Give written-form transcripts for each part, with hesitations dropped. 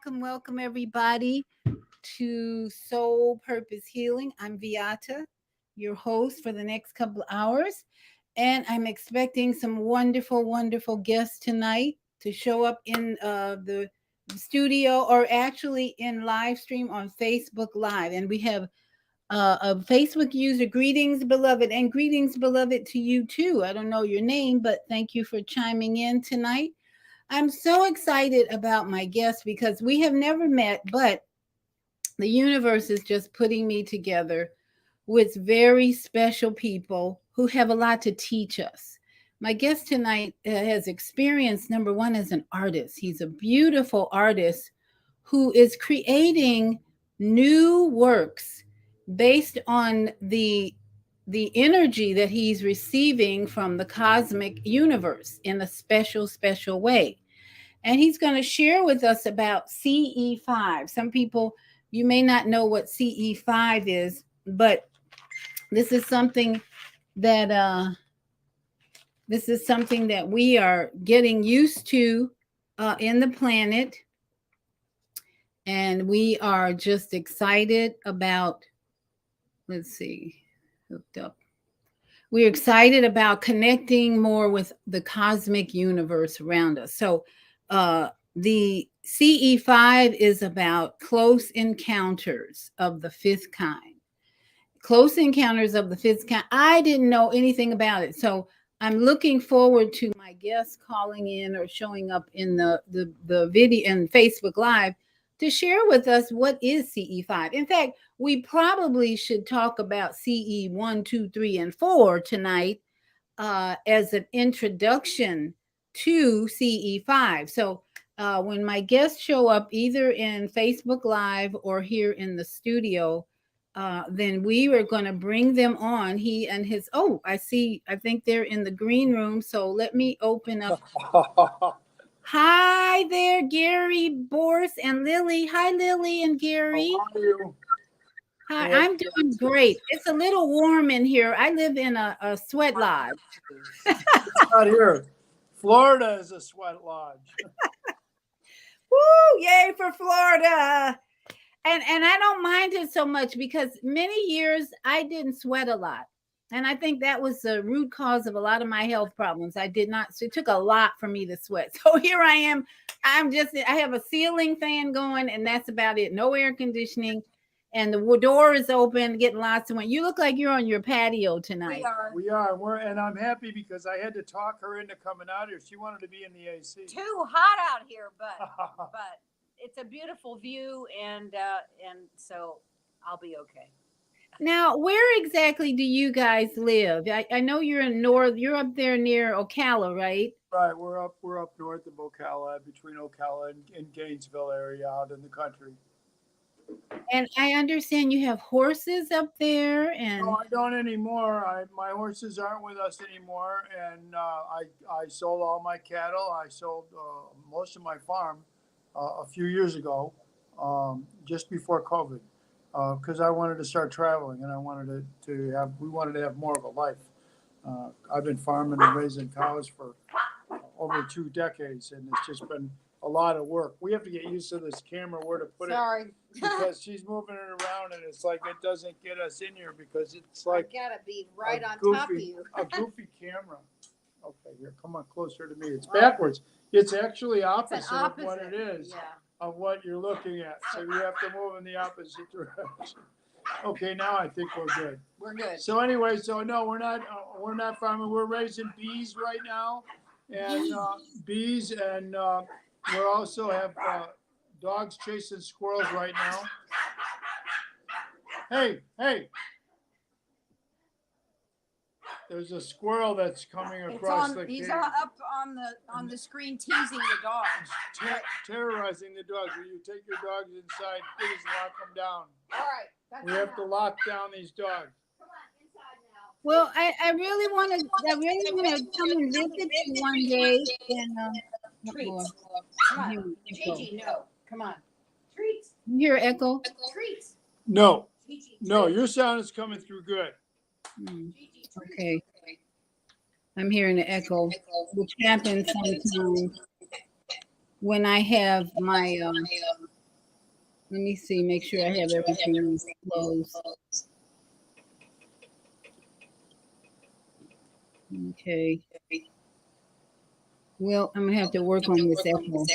Welcome everybody to Soul Purpose Healing. I'm Viata, your host for the next couple of hours, and I'm expecting some wonderful guests tonight to show up in the studio, or actually in live stream on Facebook Live. And we have a Facebook user. Greetings, beloved, and greetings, beloved, to you too. I don't know your name, but thank you for chiming in tonight. I'm so excited about my guest because we have never met, but the universe is just putting me together with very special people who have a lot to teach us. My guest tonight has experience, number one, as an artist. He's a beautiful artist who is creating new works based on the energy that he's receiving from the cosmic universe in a special way. And he's going to share with us about CE5. Some people, you may not know what CE5 is, but this is something that we are getting used to in the planet, and we are just excited about. Let's see, hooked up. We're excited about connecting more with the cosmic universe around us. So the CE5 is about close encounters of the fifth kind. Close encounters of the fifth kind. I didn't know anything about it. So I'm looking forward to my guests calling in or showing up in the video and Facebook Live to share with us what is CE5. In fact, we probably should talk about CE 1, 2, 3, and 4 tonight as an introduction to CE5. So when my guests show up either in Facebook Live or here in the studio, then we are going to bring them on. He and his, oh, I think they're in the green room. So let me open up. Hi there, Gary, Borse, and Lily. Hi, Lily and Gary. How are you? Hi, I'm doing great. It's a little warm in here. I live in a sweat lodge. It's not here. Florida is a sweat lodge. Woo! Yay for Florida. And I don't mind it so much because many years I didn't sweat a lot. And I think that was the root cause of a lot of my health problems. I did not, so it took a lot for me to sweat. So here I am. I have a ceiling fan going, and that's about it. No air conditioning. And the door is open, getting lots of wind. You look like you're on your patio tonight. We are. And I'm happy because I had to talk her into coming out here. She wanted to be in the AC. Too hot out here, but it's a beautiful view, and so I'll be okay. Now, where exactly do you guys live? I know you're in you're up there near Ocala, right? Right, we're up north of Ocala, between Ocala and Gainesville area, out in the country. And I understand you have horses up there, and no, I don't anymore. My horses aren't with us anymore, and I sold all my cattle. I sold most of my farm a few years ago, just before COVID, because I wanted to start traveling, and I wanted we wanted to have more of a life. I've been farming and raising cows for over 2 decades, and it's just been a lot of work. We have to get used to this camera, where to put it, because she's moving it around, and it's like it doesn't get us in here because it's like I gotta be right on top of you. A goofy camera. Okay, here, come on closer to me. It's backwards. It's actually opposite of what it is, of what you're looking at. So you have to move in the opposite direction. Okay, now I think we're good. We're good. So anyway, no, we're not farming. We're raising bees right now, and bees, and we also have dogs chasing squirrels right now. Hey! There's a squirrel that's coming across the He's cage. up on the screen teasing the dogs. Terrorizing the dogs. Will you take your dogs inside? Please lock them down. All right. We have to lock down these dogs. well, I really want to come and visit you one day. And Treats. Come on. Gigi, no. Come on. Treats. You hear echo? Treats. No, Gigi, no, your sound is coming through good. Okay. I'm hearing the echo, which happens sometimes when I have my. Let me see. Make sure I have everything closed. Okay. Well, I'm gonna have to work on this echo.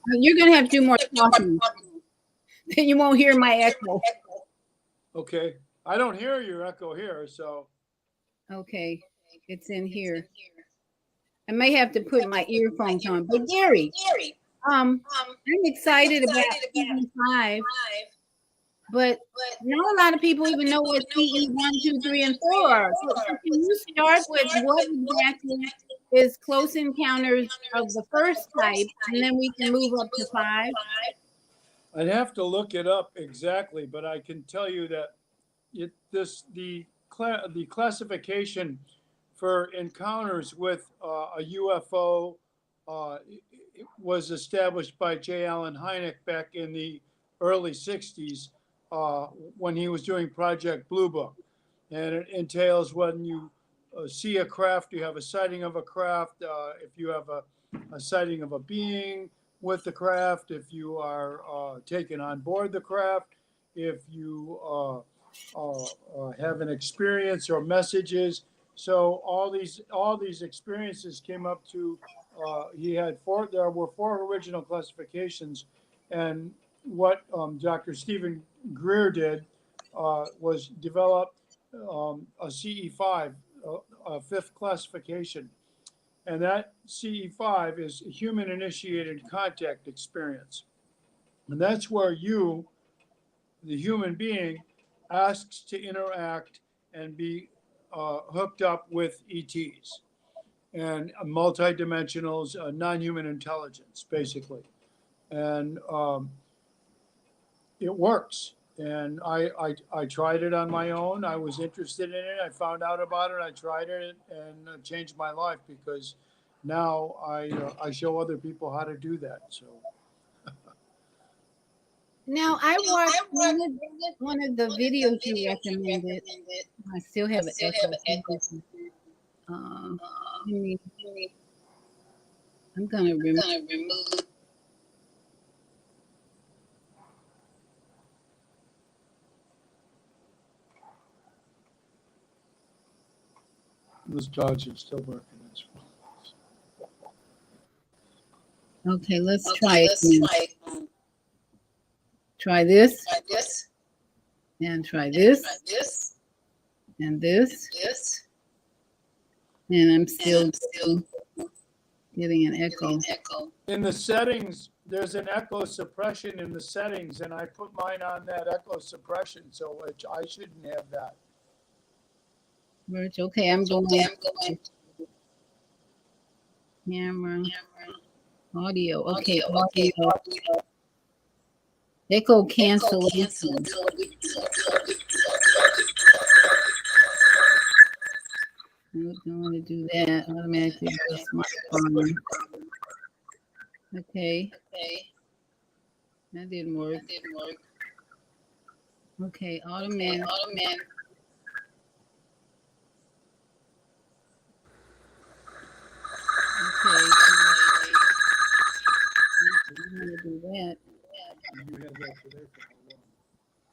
You're gonna have to do more talking. Then you won't hear my echo. Okay, I don't hear your echo here, so. Okay, it's in here. I may have to put my earphones on. But Gary, I'm excited about CE5, but not a lot of people even know what CE 1, 2, 3, and 4 are. So can you start with what exactly is close encounters of the first type, and then we can move up to 5? I'd have to look it up exactly, but I can tell you that the classification for encounters with a UFO it was established by J. Allen Hynek back in the early 60s when he was doing Project Blue Book. And it entails when you see a craft, you have a sighting of a craft, if you have a sighting of a being with the craft, if you are taken on board the craft, if you have an experience or messages. So all these experiences came up to there were 4 original classifications, and what Dr. Stephen Greer did was develop a CE5, a 5th classification, and that CE5 is human initiated contact experience. And that's where you, the human being, asks to interact and be hooked up with ETs and multidimensionals, non-human intelligence, basically. And it works. And I tried it on my own. I was interested in it. I found out about it. I tried it and changed my life because now I show other people how to do that. So Now I watched one of the videos you recommended. I still have an echo. Um, let me- I'm gonna remove. this dog's are still working. Okay, let's try it. Try this and try this and this, and I'm still getting an echo. In the settings, there's an echo suppression in the settings, and I put mine on that echo suppression, so I shouldn't have that. Merge. Okay, I'm going. Camera. Audio. Okay, audio. Echo cancellation. I don't want to do that. Automatically adjust my phone. Okay. That didn't work. Okay, automatic. Okay. I'm gonna do that. You had that today for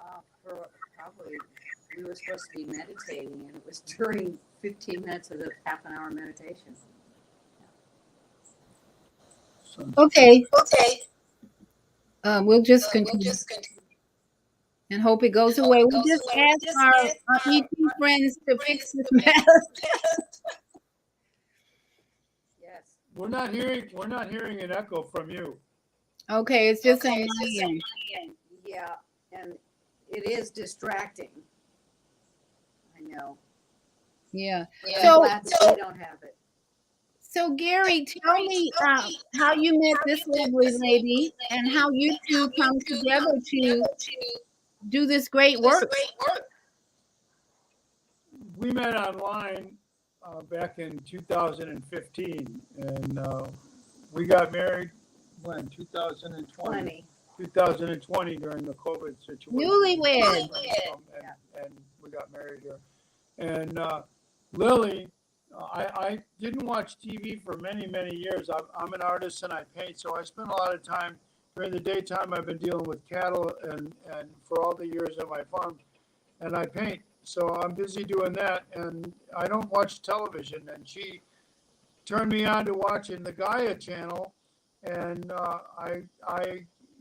how long? For probably, we were supposed to be meditating, and it was during 15 minutes of the half an hour meditation. Okay. We'll just continue and hope it goes away. We'll just ask our ET friends to fix this mess. Yes. We're not hearing an echo from you. Okay, it's just on my end. Yeah, and it is distracting. I know. Yeah. I'm So, glad that we don't have it. so Gary, tell me how you met this lovely lady and how you two come together to do this great work. We met online back in 2015, and we got married when 2020. 2020 during the COVID situation. Newlywed. And we got married here. And Lily, I didn't watch TV for many, many years. I'm an artist and I paint, so I spent a lot of time during the daytime. I've been dealing with cattle and for all the years on my farm, and I paint. So I'm busy doing that, and I don't watch television. And she turned me on to watching the Gaia channel, and I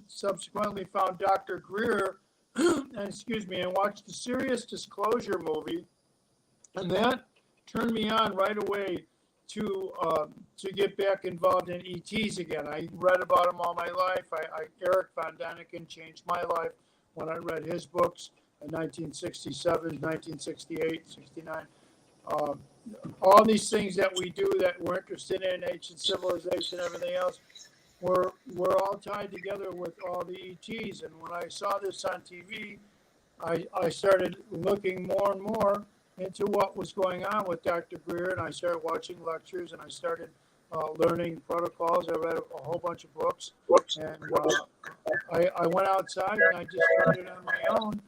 subsequently found Dr. Greer, and watched the Serious Disclosure movie, and that turned me on right away to get back involved in ETs again. I read about them all my life. Eric Von Daniken changed my life when I read his books in 1967, 1968, 69. All these things that we do that we're interested in, ancient civilization, everything else, we're all tied together with all the ETs. And when I saw this on TV, I started looking more and more into what was going on with Dr. Greer, and I started watching lectures, and I started learning protocols. I read a whole bunch of books, and I went outside and I just tried it on my own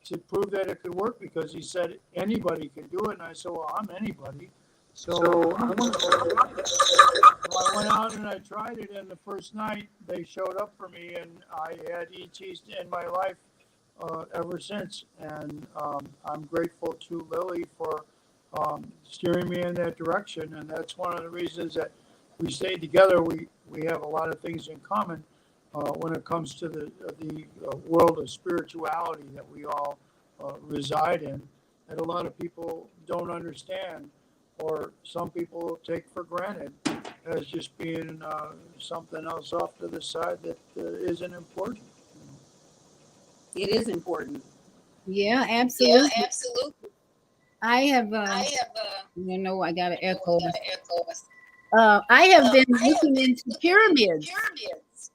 to prove that it could work, because he said anybody can do it, and I said, well, I'm anybody. So I went out and I tried it, and the first night they showed up for me, and I had ETs in my life ever since. And I'm grateful to Lily for steering me in that direction. And that's one of the reasons that we stayed together. We have a lot of things in common when it comes to the world of spirituality that we all reside in, that a lot of people don't understand, or some people take for granted as just being something else off to the side that isn't important. It is important. Yeah, absolutely. Yeah, absolutely. I have, I have, I got an you know, echo. got an echo. I have been I have looking been into looking into pyramids, pyramids,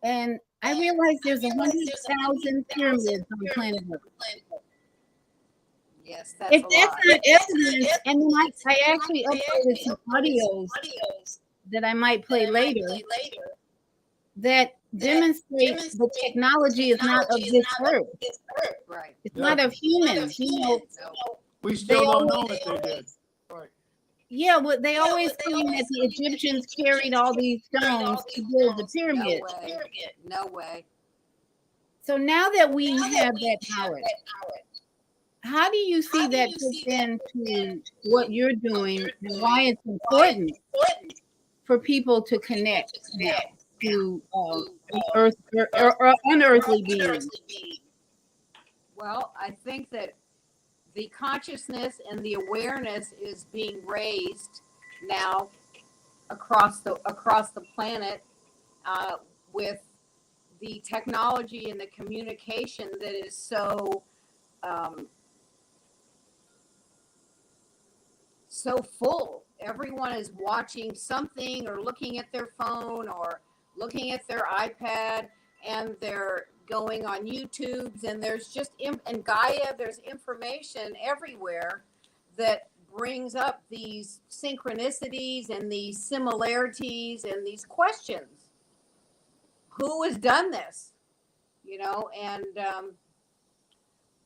and I and realized I there's a realized hundred there's thousand 100,000 pyramids on planet pyramids Earth. on planet Earth. Yes, that's If a that's lot. not If that's not evidence, and then evidence, I then actually I uploaded actually some uploaded some audios audios that I might that play I might later play later that that demonstrate the demonstrate the technology is not technology of is this not of earth. this earth. Right. It's Yeah. not of Not of humans. humans. No. We They still don't know always, what they did. Right. yeah, well, they Yeah, always but they claim that always the claim that the Egyptians carried Egyptians all these carried all stones to these build the stones to build No pyramid. the way. pyramid. No way. So now that we Now that have we that have knowledge, that knowledge, how do you see how do that you fits see that into fits what into you're what doing you're and doing why it's and why it's important important for people to for people connect to now connect to to earth or unearthly beings? unearthly beings? Well, I think that the consciousness and the awareness is being raised now across the planet with the technology and the communication that is um, so full. Everyone is watching something or looking at their phone or looking at their iPad, and they're going on YouTube's, and there's just and Gaia, there's information everywhere that brings up these synchronicities and these similarities and these questions. Who has done this? And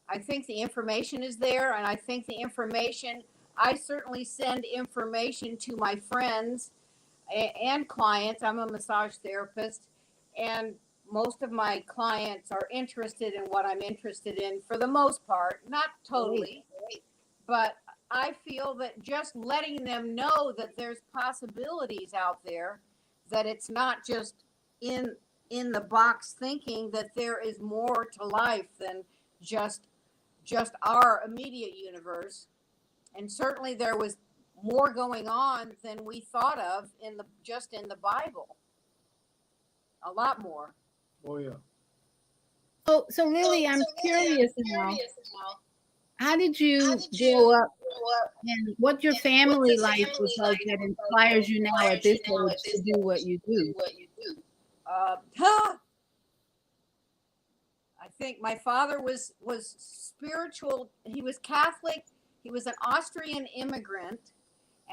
I think the information is there, and I think the information, I certainly send information to my friends and clients. I'm a massage therapist, and most of my clients are interested in what I'm interested in for the most part, not totally, but I feel that just letting them know that there's possibilities out there, that it's not just in the box thinking, that there is more to life than just our immediate universe. And certainly there was more going on than we thought of in the Bible. A lot more. Oh, yeah. So Lily, I'm curious now. Curious now. How did How you did grow you up, grow up? and what your And family what's your life family was like life that was like inspires that you now at inspires this you now age at to this do what age you to do do? what you do? Uh, I think my father was spiritual. He was Catholic. He was an Austrian immigrant,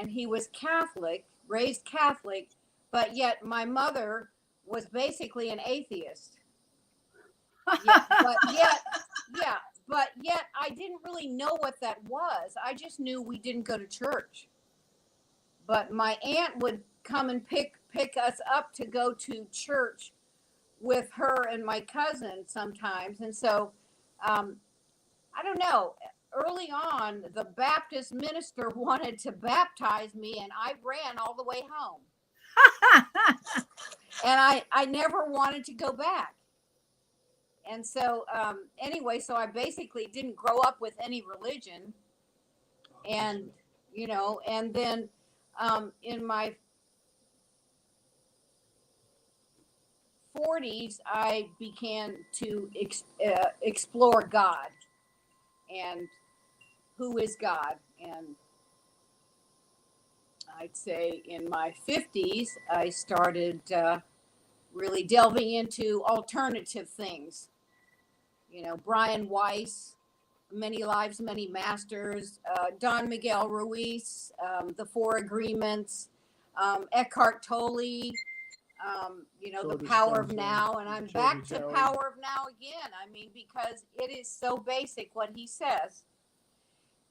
and he was Catholic, raised Catholic, but yet my mother was basically an atheist. Yeah, but yet I didn't really know what that was. I just knew we didn't go to church. But my aunt would come and pick us up to go to church with her and my cousin sometimes. And so I don't know. Early on, the Baptist minister wanted to baptize me, and I ran all the way home. And I never wanted to go back. And so, anyway, so I basically didn't grow up with any religion. And, and then in my 40s, I began to explore God and who is God. And I'd say in my 50s, I started really delving into alternative things. Brian Weiss, Many Lives, Many Masters, Don Miguel Ruiz, The Four Agreements, Eckhart Tolle, So The Power of Dispenza, Now. And I'm Joe back to Vitale. Power of Now again. I mean, because it is so basic what he says.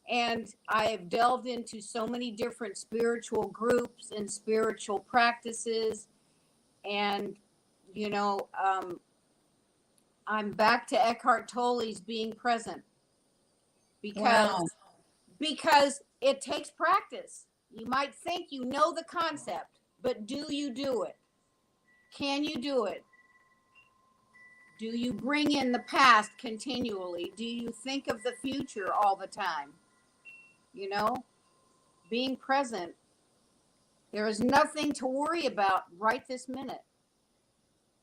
And I have delved into so many different spiritual groups and spiritual practices. And, I'm back to Eckhart Tolle's being present because Wow. because it takes practice. You might think you know the concept, but do you do it? Can you do it? Do you bring in the past continually? Do you think of the future all the time? Being present. There is nothing to worry about right this minute,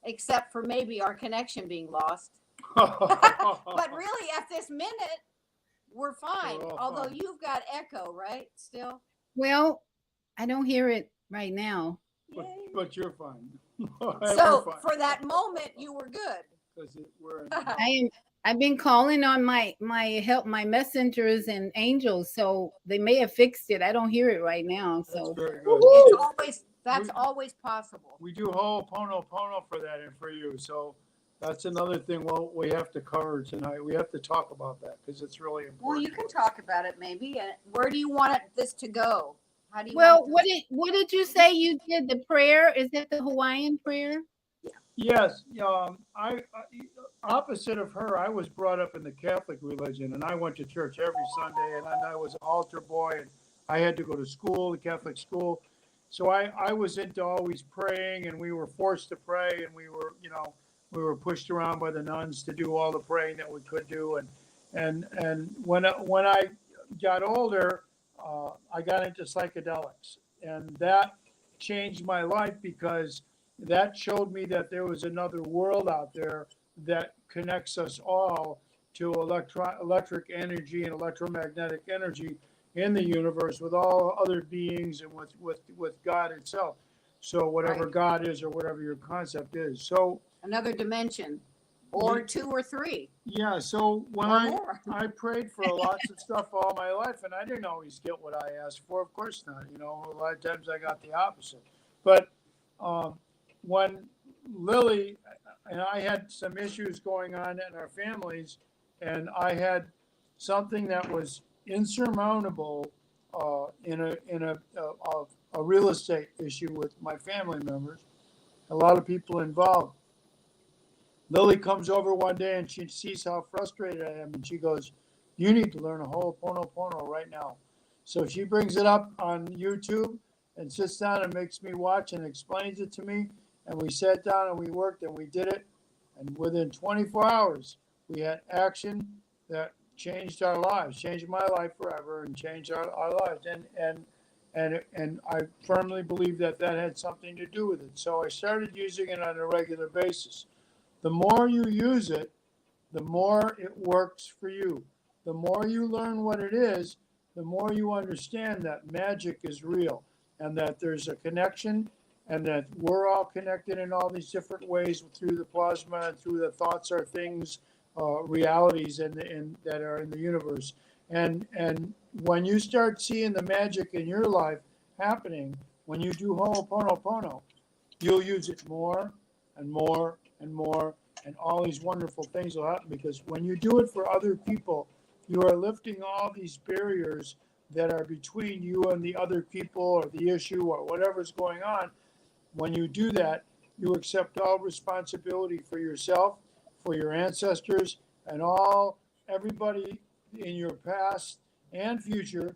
except for maybe our connection being lost. But really, at this minute, we're fine. We're all Although fine. you've got echo, right? Still. Well, I don't hear it right now. But, Yay. but you're fine. So We're fine. for that moment, you were good. 'Cause we're in, I've been calling on my messengers and angels, so they may have fixed it. I don't hear it right now. that's So very good. That's always possible. We do Ho'oponopono for that and for you. So that's another thing we have to cover tonight. We have to talk about that because it's really important. Well, you can talk about it maybe. And where do you want this to go? How do you well, want this? what did you say you did? The prayer? Is that the Hawaiian prayer? Yes, I opposite of her, I was brought up in the Catholic religion, and I went to church every Sunday, and I was an altar boy, and I had to go to school, the Catholic school, so I was into always praying, and we were forced to pray, and we were pushed around by the nuns to do all the praying that we could do, and when I got older, I got into psychedelics, and that changed my life because that showed me that there was another world out there that connects us all to electric energy and electromagnetic energy in the universe with all other beings and with God itself. So whatever Right. God is or whatever your concept is. So Another dimension, or 2 or 3, yeah, so when or more. I prayed for lots of stuff all my life, and I didn't always get what I asked for. Of course not. A lot of times I got the opposite. But when Lily and I had some issues going on in our families, and I had something that was insurmountable in a real estate issue with my family members, a lot of people involved. Lily comes over one day and she sees how frustrated I am, and she goes, "You need to learn a Ho'oponopono right now." So she brings it up on YouTube and sits down and makes me watch and explains it to me. And we sat down and we worked and we did it. And within 24 hours, we had action that changed our lives, changed my life forever, and changed our lives. And I firmly believe that had something to do with it. So I started using it on a regular basis. The more you use it, the more it works for you. The more you learn what it is, the more you understand that magic is real and that there's a connection and that we're all connected in all these different ways through the plasma and through the thoughts are things, realities that are in the universe. And when you start seeing the magic in your life happening, when you do Ho'oponopono, you'll use it more and more and more, and all these wonderful things will happen because when you do it for other people, you are lifting all these barriers that are between you and the other people or the issue or whatever's going on. When you do that, you accept all responsibility for yourself, for your ancestors, and everybody in your past and future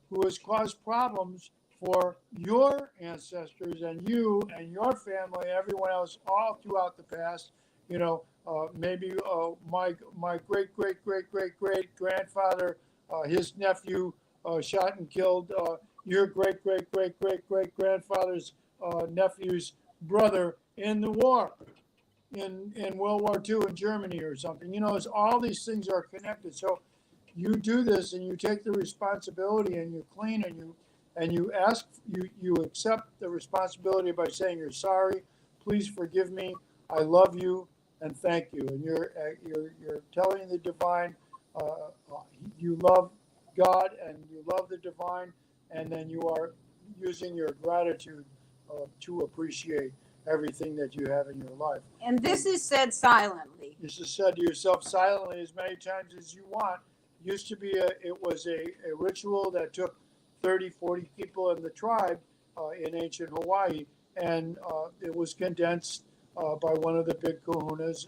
who has caused problems for your ancestors and you and your family, everyone else, all throughout the past. Maybe my great grandfather, his nephew shot and killed your great grandfather's nephew's brother in the war, in World War II in Germany or something. It's all these things are connected. So you do this and you take the responsibility and you clean and you accept the responsibility by saying you're sorry, please forgive me, I love you, and thank you. And you're telling the divine you love God and you love the divine, and then you are using your gratitude to appreciate everything that you have in your life. And this is said silently. This is said to yourself silently as many times as you want. Used to be it was a ritual that took 30, 40 people in the tribe in ancient Hawaii, and it was condensed by one of the big kahunas,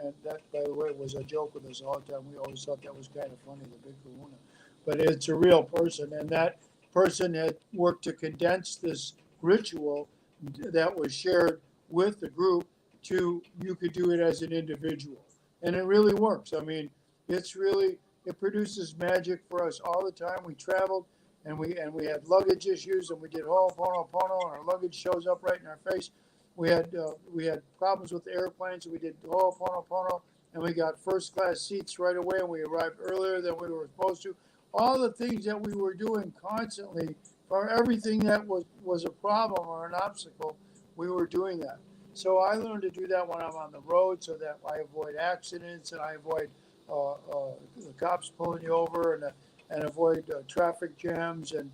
and that, by the way, was a joke with us all the time. We always thought that was kind of funny, the big kahuna. But it's a real person, and that person had worked to condense this ritual that was shared with the group you could do it as an individual. And it really works. I mean, it produces magic for us all the time. We traveled and we had luggage issues and we did Ho'oponopono and our luggage shows up right in our face. We had problems with the airplanes and we did Ho'oponopono and we got first class seats right away, and we arrived earlier than we were supposed to. All the things that we were doing constantly for everything that was a problem or an obstacle, we were doing that. So I learned to do that when I'm on the road, so that I avoid accidents and I avoid the cops pulling you over, and avoid traffic jams and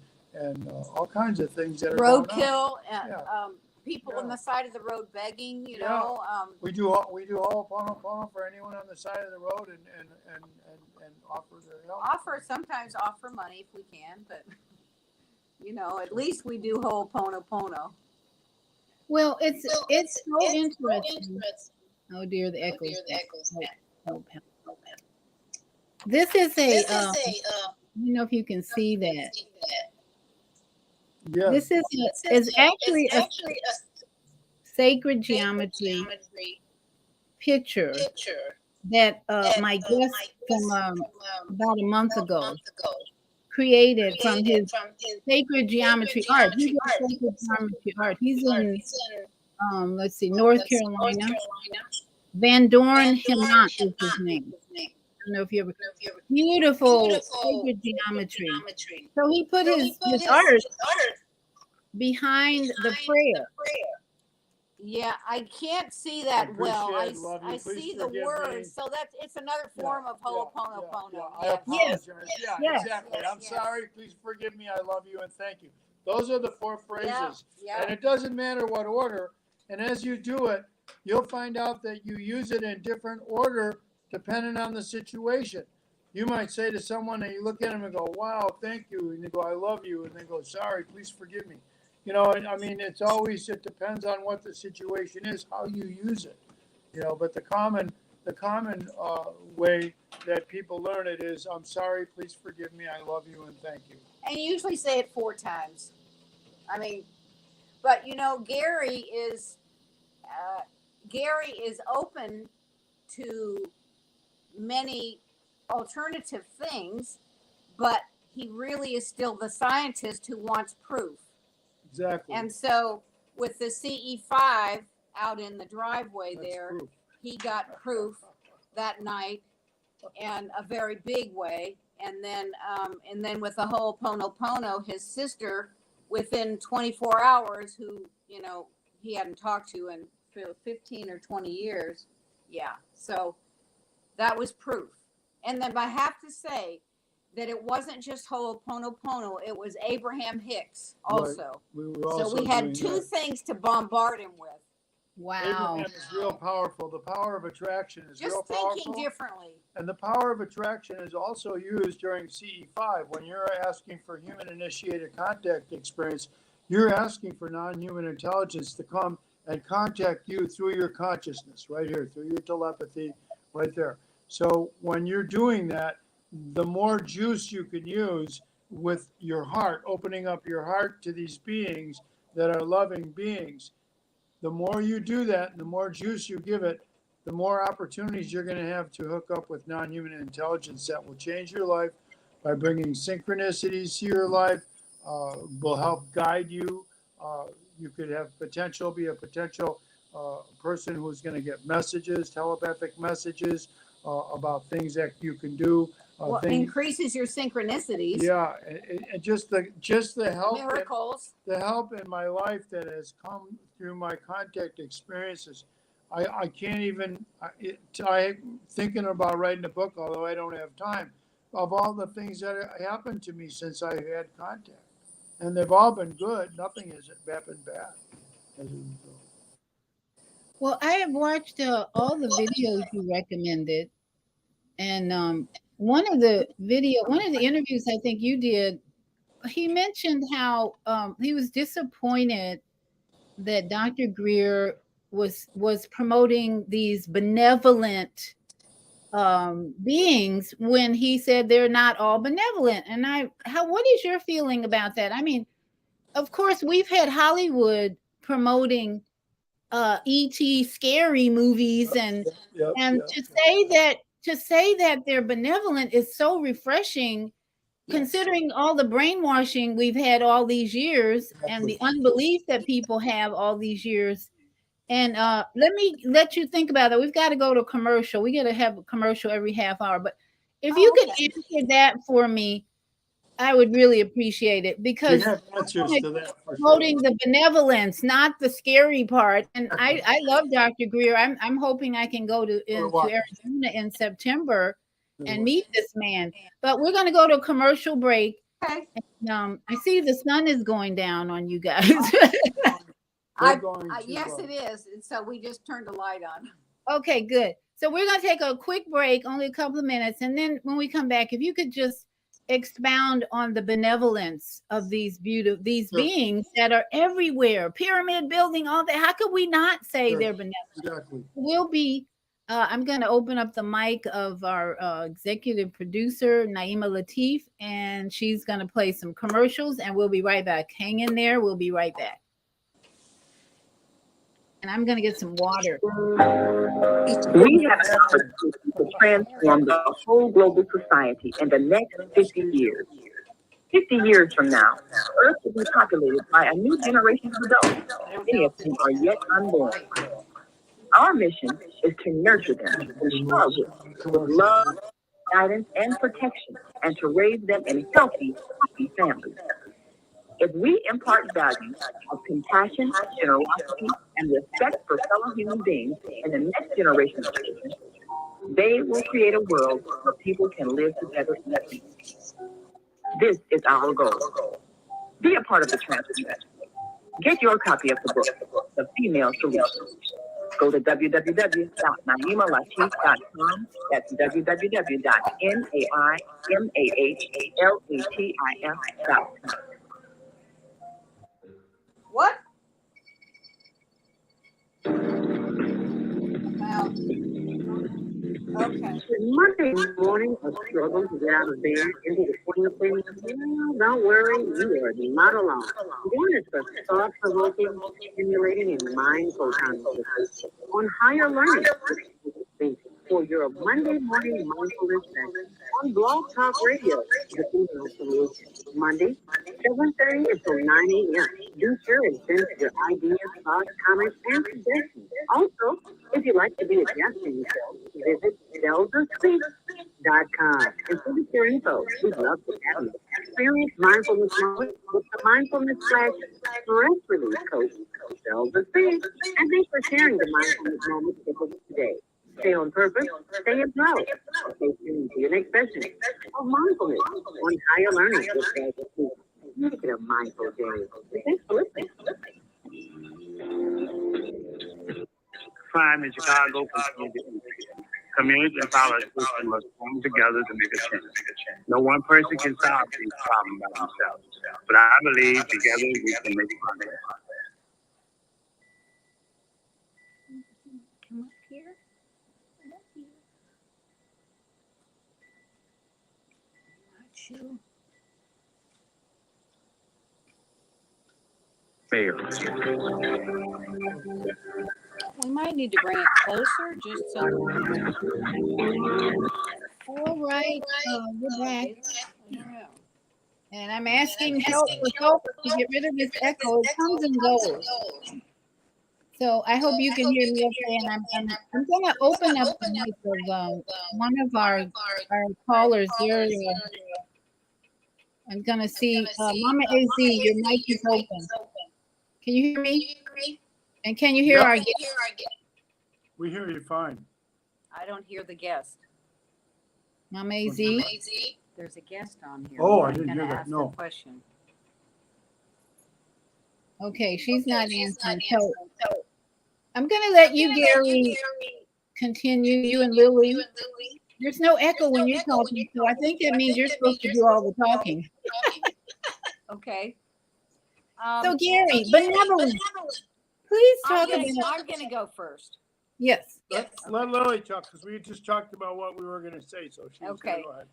all kinds of things that are going on. Roadkill, Yeah. people Yeah. on the side of the road begging, you Yeah. know. We do Ho'oponopono for anyone on the side of the road, and offer their help. Sometimes offer money if we can, but you know, at least we do Ho'oponopono. Well, it's so interesting. Oh dear, the echoes. Oh, this is a. You know if you can see that. Yeah. This is actually a sacred geometry picture that my guest from about a month ago created from his sacred geometry art. He does sacred geometry art. He's in let's see, North Carolina. Van Dorn Hemant is his name. I don't know if you ever beautiful sacred geometry. So he put his art behind the prayer. Yeah, I can't see that well. I Please see the forgive me. words, so it's another form of Ho'oponopono. I Yes. apologize. Yes. Exactly. Yes, I'm yes. sorry. Please forgive me. I love you and thank you. Those are the 4 phrases. Yeah. And it doesn't matter what order. And as you do it, you'll find out that you use it in different order depending on the situation. You might say to someone and you look at them and go, wow, thank you. And they go, I love you. And they go, sorry, please forgive me. You know, I mean, it depends on what the situation is, how you use it. You know, but the common way that people learn it is, I'm sorry, please forgive me, I love you, and thank you. And you usually say it 4 times. I mean, but you know, Gary is open to many alternative things, but he really is still the scientist who wants proof. Exactly. And so with the CE5 out in the driveway That's there, proof. he got proof that night, and a very big way. And then with the Ho'oponopono, his sister, within 24 hours, who, you know, he hadn't talked to in 15 or 20 years. Yeah. So that was proof. And then I have to say that it wasn't just Ho'oponopono, it was Abraham Hicks also. Right. We were also So we had doing 2 that. things to bombard him with. Wow. Abraham is real powerful. The power of attraction is Just real thinking powerful. differently. And the power of attraction is also used during CE5. When you're asking for human initiated contact experience, you're asking for non-human intelligence to come and contact you through your consciousness, right here, through your telepathy, right there. So when you're doing that, the more juice you can use with your heart, opening up your heart to these beings that are loving beings, the more you do that, and the more juice you give it, the more opportunities you're going to have to hook up with non-human intelligence that will change your life by bringing synchronicities to your life, will help guide you. You could have be a potential person who's going to get messages, telepathic messages about things that you can do. Well, increases your synchronicities. Yeah, and just the help. Miracles. The help in my life that has come through my contact experiences. I can't even, I'm thinking about writing a book, although I don't have time, of all the things that happened to me since I had contact. And they've all been good. Nothing has been bad. Well, I have watched all the videos you recommended, and one of the interviews I think you did, he mentioned how he was disappointed that Dr. Greer was promoting these benevolent beings when he said they're not all benevolent. And what is your feeling about that? I mean, of course, we've had Hollywood promoting E.T. scary movies, and to say that they're benevolent is so refreshing, considering all the brainwashing we've had all these years and the unbelief that people have all these years And let me let you think about it. We've got to go to commercial. We got to have a commercial every half hour. But if you Oh, could okay. answer that for me, I would really appreciate it We because have answers to that for sure. promoting the benevolence, not the scary part. And I love Dr. Greer. I'm hoping I can go Or to what? Arizona in September and meet this man. But we're going to go to a commercial break. Okay. I see the sun is going down on you guys. We're going to, Yes, it is. And so we just turned the light on. Okay, good. So we're going to take a quick break, only a couple of minutes, and then when we come back, if you could just expound on the benevolence of these sure, beings that are everywhere, pyramid building, all that. How could we not say sure, they're benevolent? exactly. We'll be. I'm going to open up the mic of our executive producer, Naima Latif, and she's going to play some commercials, and we'll be right back. Hang in there. We'll be right back. And I'm going to get some water. We have an opportunity to transform the whole global society in the next 50 years. 50 years from now, Earth will be populated by a new generation of adults, many of whom are yet unborn. Our mission is to nurture them in childhood with love, guidance, and protection, and to raise them in healthy, happy families. If we impart values of compassion, generosity, and respect for fellow human beings in the next generation of children, they will create a world where people can live together in peace. This is our goal. Be a part of the transformation. Get your copy of the book, The Female Solution. Go to www.naimalatif.com. That's www.naimalatif.com. What? Well, okay. Monday morning, a struggle to get out of bed into the swing of things. Well, don't worry, you are not alone. Join us for thought-provoking, stimulating, and mindful conversations on higher learning for your Monday morning mindfulness session on Blog Talk Radio, the Female Solution. Monday, 7:30 until 9 a.m. Be sure and send your ideas, thoughts, comments, and suggestions. Also, if you'd like to be a guest in the show, visit deltaspeak.com and send us your info. We'd love to have you. Experience mindfulness moments with the mindfulness / stress relief coach, Zelda Speak. And thanks for sharing the mindfulness moments with us today. Stay on purpose, stay in flow. Stay tuned to your next session of mindfulness on higher learning with Zelda Speak. Make it a mindful day. Thanks for listening. Crime in Chicago continues to increase. Community and politics must come together to make a change. No one person can solve these problems by themselves, but I believe together we can make progress. Come up here. Not you. Fair. We might need to bring it closer just so. All right, we're back. Yeah. And I'm asking help for help to get rid of this echo. It comes and goes. So I hope you can hear me okay. And I'm going to open up the mic of one of our callers. I'm going to see Mama AZ, your mic is open. Can you hear me? And can you hear Yep. our guest? We hear you fine. I don't hear the guest. Mama AZ? There's a guest on here. Oh, I I'm didn't gonna hear that. ask No. the question. Okay, she's not answering. So I'm going to let you, Gary, continue. You and Lily. There's no echo when you're talking, so I think that means you're supposed to do all the talking. Okay. So Gary, benevolence. Please talk about. I'm gonna go first. Yes. Let Lily talk, because we just talked about what we were going to say, so she's going Okay. to go ahead.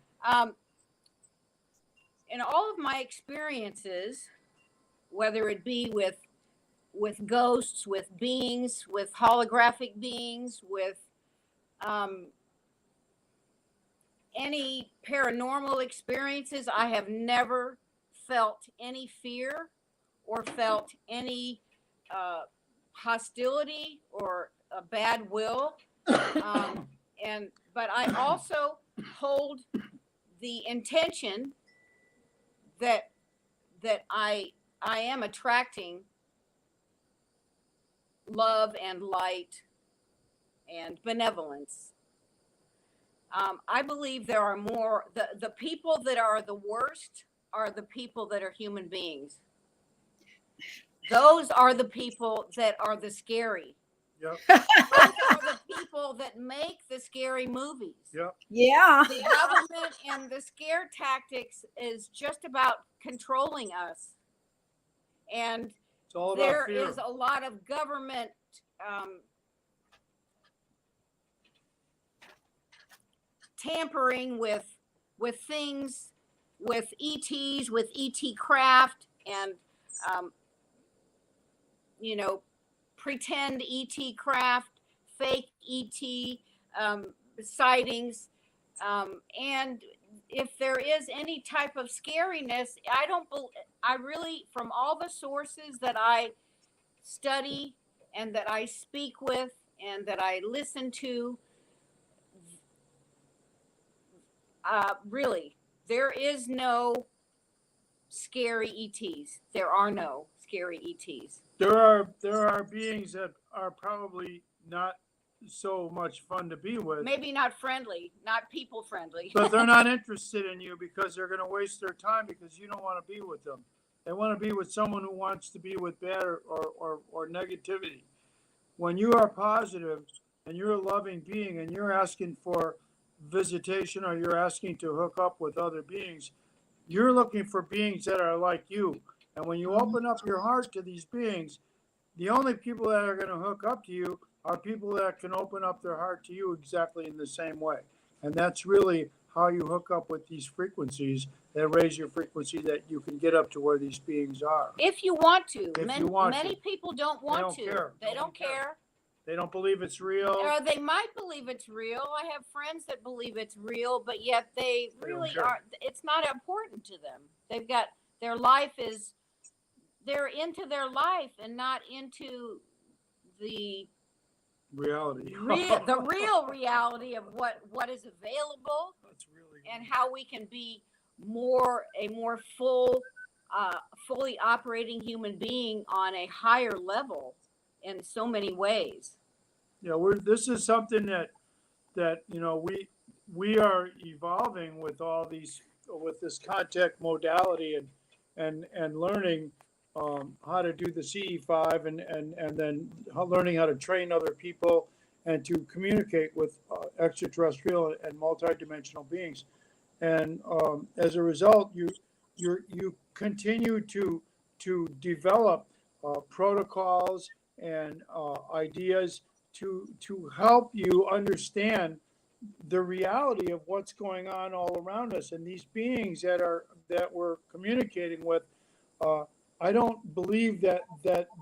In all of my experiences, whether it be with ghosts, with beings, with holographic beings, with any paranormal experiences, I have never felt any fear or felt any hostility or a bad will. But I also hold the intention that I am attracting love and light and benevolence. I believe there are more, the people that are the worst are the people that are human beings. Those are the people that are the scary. Yep. Those are the people that make the scary movies. Yep. Yeah. The government and the scare tactics is just about controlling us. And It's all about there fear. is a lot of government tampering with things, with ETs, with ET craft, and pretend ET craft, fake ET sightings, and if there is any type of scariness, I really, from all the sources that I study and that I speak with and that I listen to, really, there is no scary ETs. There are no scary ETs. There are beings that are probably not so much fun to be with. Maybe not friendly, not people friendly. But they're not interested in you because they're going to waste their time because you don't want to be with them. They want to be with someone who wants to be with bad or negativity. When you are positive and you're a loving being and you're asking for visitation or you're asking to hook up with other beings, you're looking for beings that are like you. And when you open up your heart to these beings, the only people that are going to hook up to you are people that can open up their heart to you exactly in the same way. And that's really how you hook up with these frequencies that raise your frequency, that you can get up to where these beings are. If you want to. Many people don't want to. Care. They don't care. They don't believe it's real. Or they might believe it's real. I have friends that believe it's real, but yet they really aren't. It's not important to them. They've got, their life is, they're into their life and not into the reality. the real reality of what is available. That's really and how we can be a more fully operating human being on a higher level in so many ways. Yeah, this is something that we are evolving with all these, with this contact modality and learning how to do the CE5 and then learning how to train other people and to communicate with extraterrestrial and multidimensional beings. And as a result, you continue to develop protocols and ideas to help you understand the reality of what's going on all around us. And these beings that we're communicating with, I don't believe that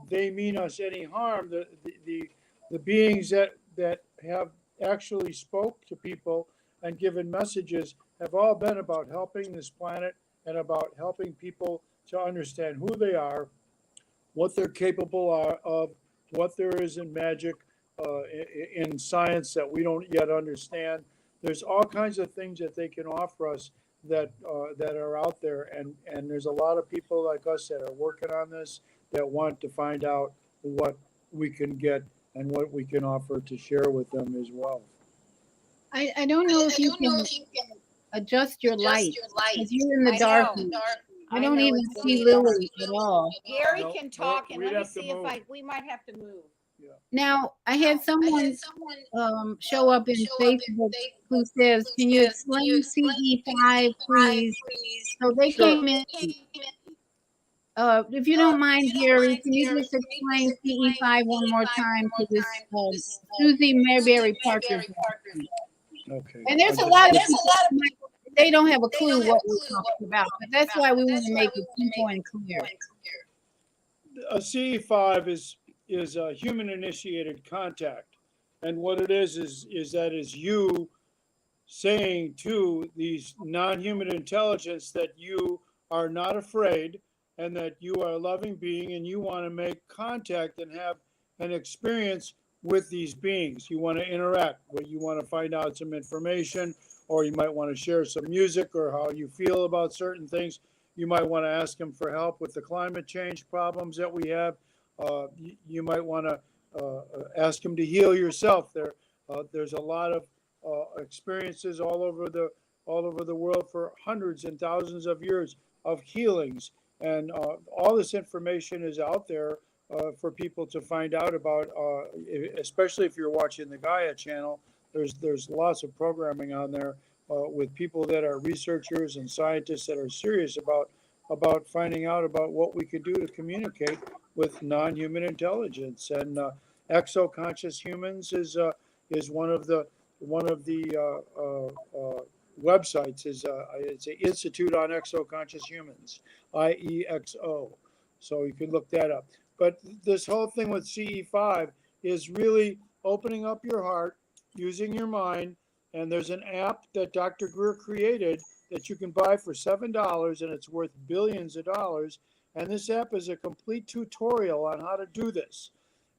they mean us any harm. The beings that have actually spoke to people and given messages have all been about helping this planet and about helping people to understand who they are, what they're capable of, what there is in magic, in science that we don't yet understand. There's all kinds of things that they can offer us that are out there, and there's a lot of people like us that are working on this that want to find out what we can get and what we can offer to share with them as well. I don't know if you can adjust your light because you're in the dark. I don't even see Lily at all. Gary can talk, and we'd let me have to see if move. we might have to move. Now, I had someone show up in Facebook who says, can you explain CE5, please? So they came in. If you don't mind, Gary, can you just explain CE5 one more time to this Susie Mayberry Parker? Okay. And there's a lot of people, they don't have a clue what we're talking about, but that's why we want to make it simple and clear. A CE5 is a human initiated contact, and what it is that is you saying to these non-human intelligence that you are not afraid and that you are a loving being and you want to make contact and an experience with these beings. You want to interact, you want to find out some information, or you might want to share some music or how you feel about certain things. You might want to ask them for help with the climate change problems that we have. You might want to ask them to heal yourself. There's a lot of experiences all over the world for hundreds and thousands of years of healings, and all this information is out there for people to find out about. Especially if you're watching the Gaia channel, there's lots of programming on there with people that are researchers and scientists that are serious about finding out about what we could do to communicate with non-human intelligence. And exo-conscious humans is one of the websites. It's an Institute on Exo-Conscious Humans, IEXO. So you can look that up. But this whole thing with CE5 is really opening up your heart, using your mind. And there's an app that Dr. Greer created that you can buy for $7, and it's worth billions of dollars. And this app is a complete tutorial on how to do this.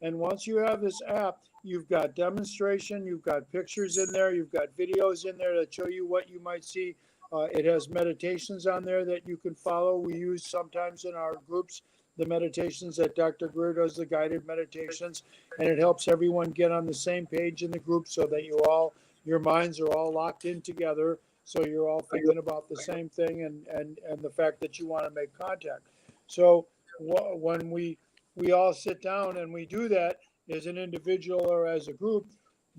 And once you have this app, you've got demonstration, you've got pictures in there, you've got videos in there that show you what you might see. It has meditations on there that you can follow. We use sometimes in our groups the meditations that Dr. Greer does, the guided meditations, and it helps everyone get on the same page in the group so that your minds are all locked in together. So you're all thinking about the same thing and the fact that you want to make contact. So when we all sit down and we do that as an individual or as a group,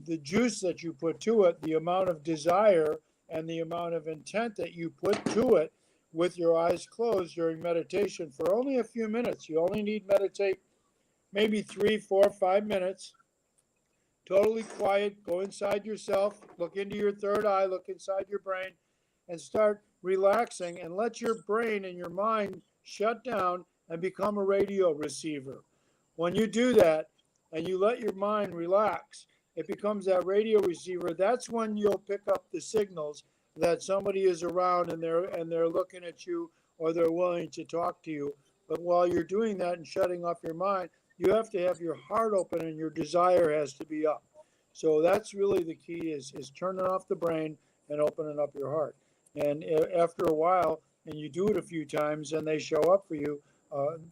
the juice that you put to it, the amount of desire and the amount of intent that you put to it with your eyes closed during meditation for only a few minutes. You only need meditate maybe 3, 4, 5 minutes. Totally quiet, go inside yourself, look into your third eye, look inside your brain, and start relaxing and let your brain and your mind shut down and become a radio receiver. When you do that and you let your mind relax, it becomes that radio receiver. That's when you'll pick up the signals that somebody is around and they're looking at you or they're willing to talk to you. But while you're doing that and shutting off your mind, you have to have your heart open and your desire has to be up. So that's really the key is turning off the brain and opening up your heart. And after a while, and you do it a few times and they show up for you,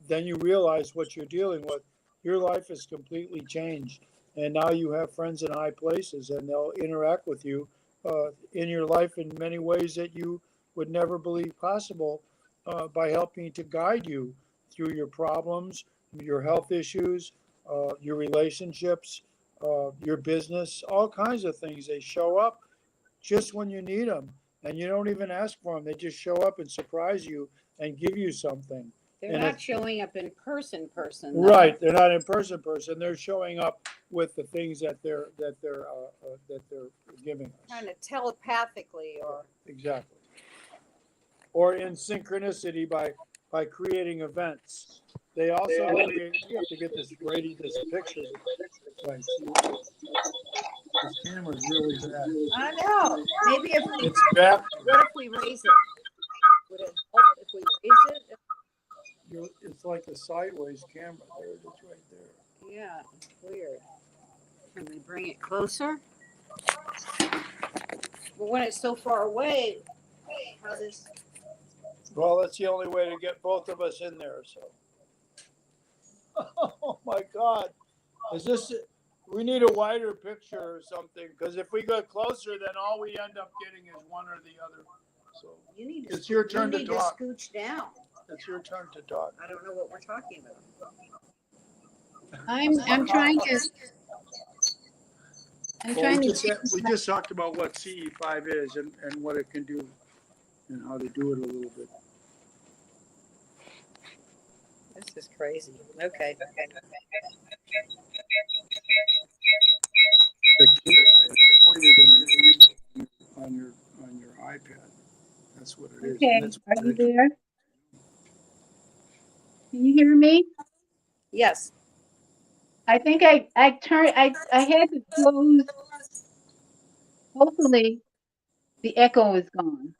then you realize what you're dealing with. Your life is completely changed. And now you have friends in high places and they'll interact with you in your life in many ways that you would never believe possible by helping to guide you through your problems, your health issues, your relationships, your business, all kinds of things. They show up just when you need them, and you don't even ask for them. They just show up and surprise you and give you something. They're not showing up in person. Right, they're not in person. They're showing up with the things that they're giving us. Kind of telepathically, or exactly, or in synchronicity by creating events. They also create, you have to get this picture. Right. This camera's really bad. I know. Maybe if we back. What if we raise it? Would it help if we raise it? It's like a sideways camera. There it is, right there. Yeah, weird. Can we bring it closer? Well, when it's so far away, how this? Well, that's the only way to get both of us in there. So. Oh my God! Is this? We need a wider picture or something, because if we go closer, then all we end up getting is one or the other. So You need to. It's your turn to talk. Scooch down. It's your turn to talk. I don't know what we're talking about. I'm trying to. We just talked about what CE5 is and what it can do and how to do it a little bit. This is crazy. Okay. On your iPad. That's what it is. Okay, are you there? Can you hear me? Yes. I think I had to close. Hopefully the echo is gone.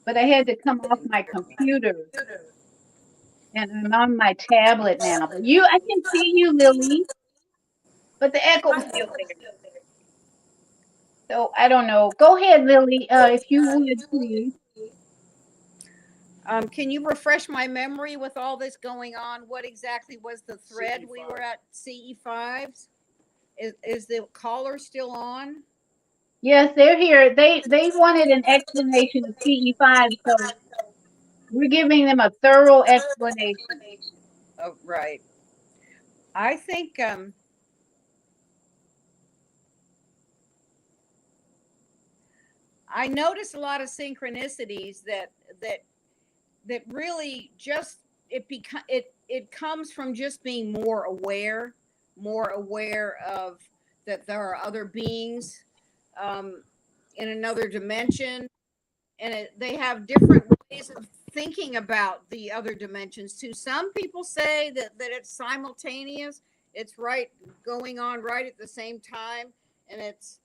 But I had to come off my computer. And I'm on my tablet now. But I can see you, Lily. but the echo is still there. So I don't know. Go ahead, Lily, if you would, please. Can you refresh my memory with all this going on? What exactly was the thread we were at? CE5s? Is the caller still on? Yes, they're here. They wanted an explanation of CE5, so we're giving them a thorough explanation. Oh, right. I think I notice a lot of synchronicities that really just it comes from just being more aware of that there are other beings um, in another dimension, and they have different ways of thinking about the other dimensions too. Some people say that it's simultaneous, it's right going on right at the same time, and it's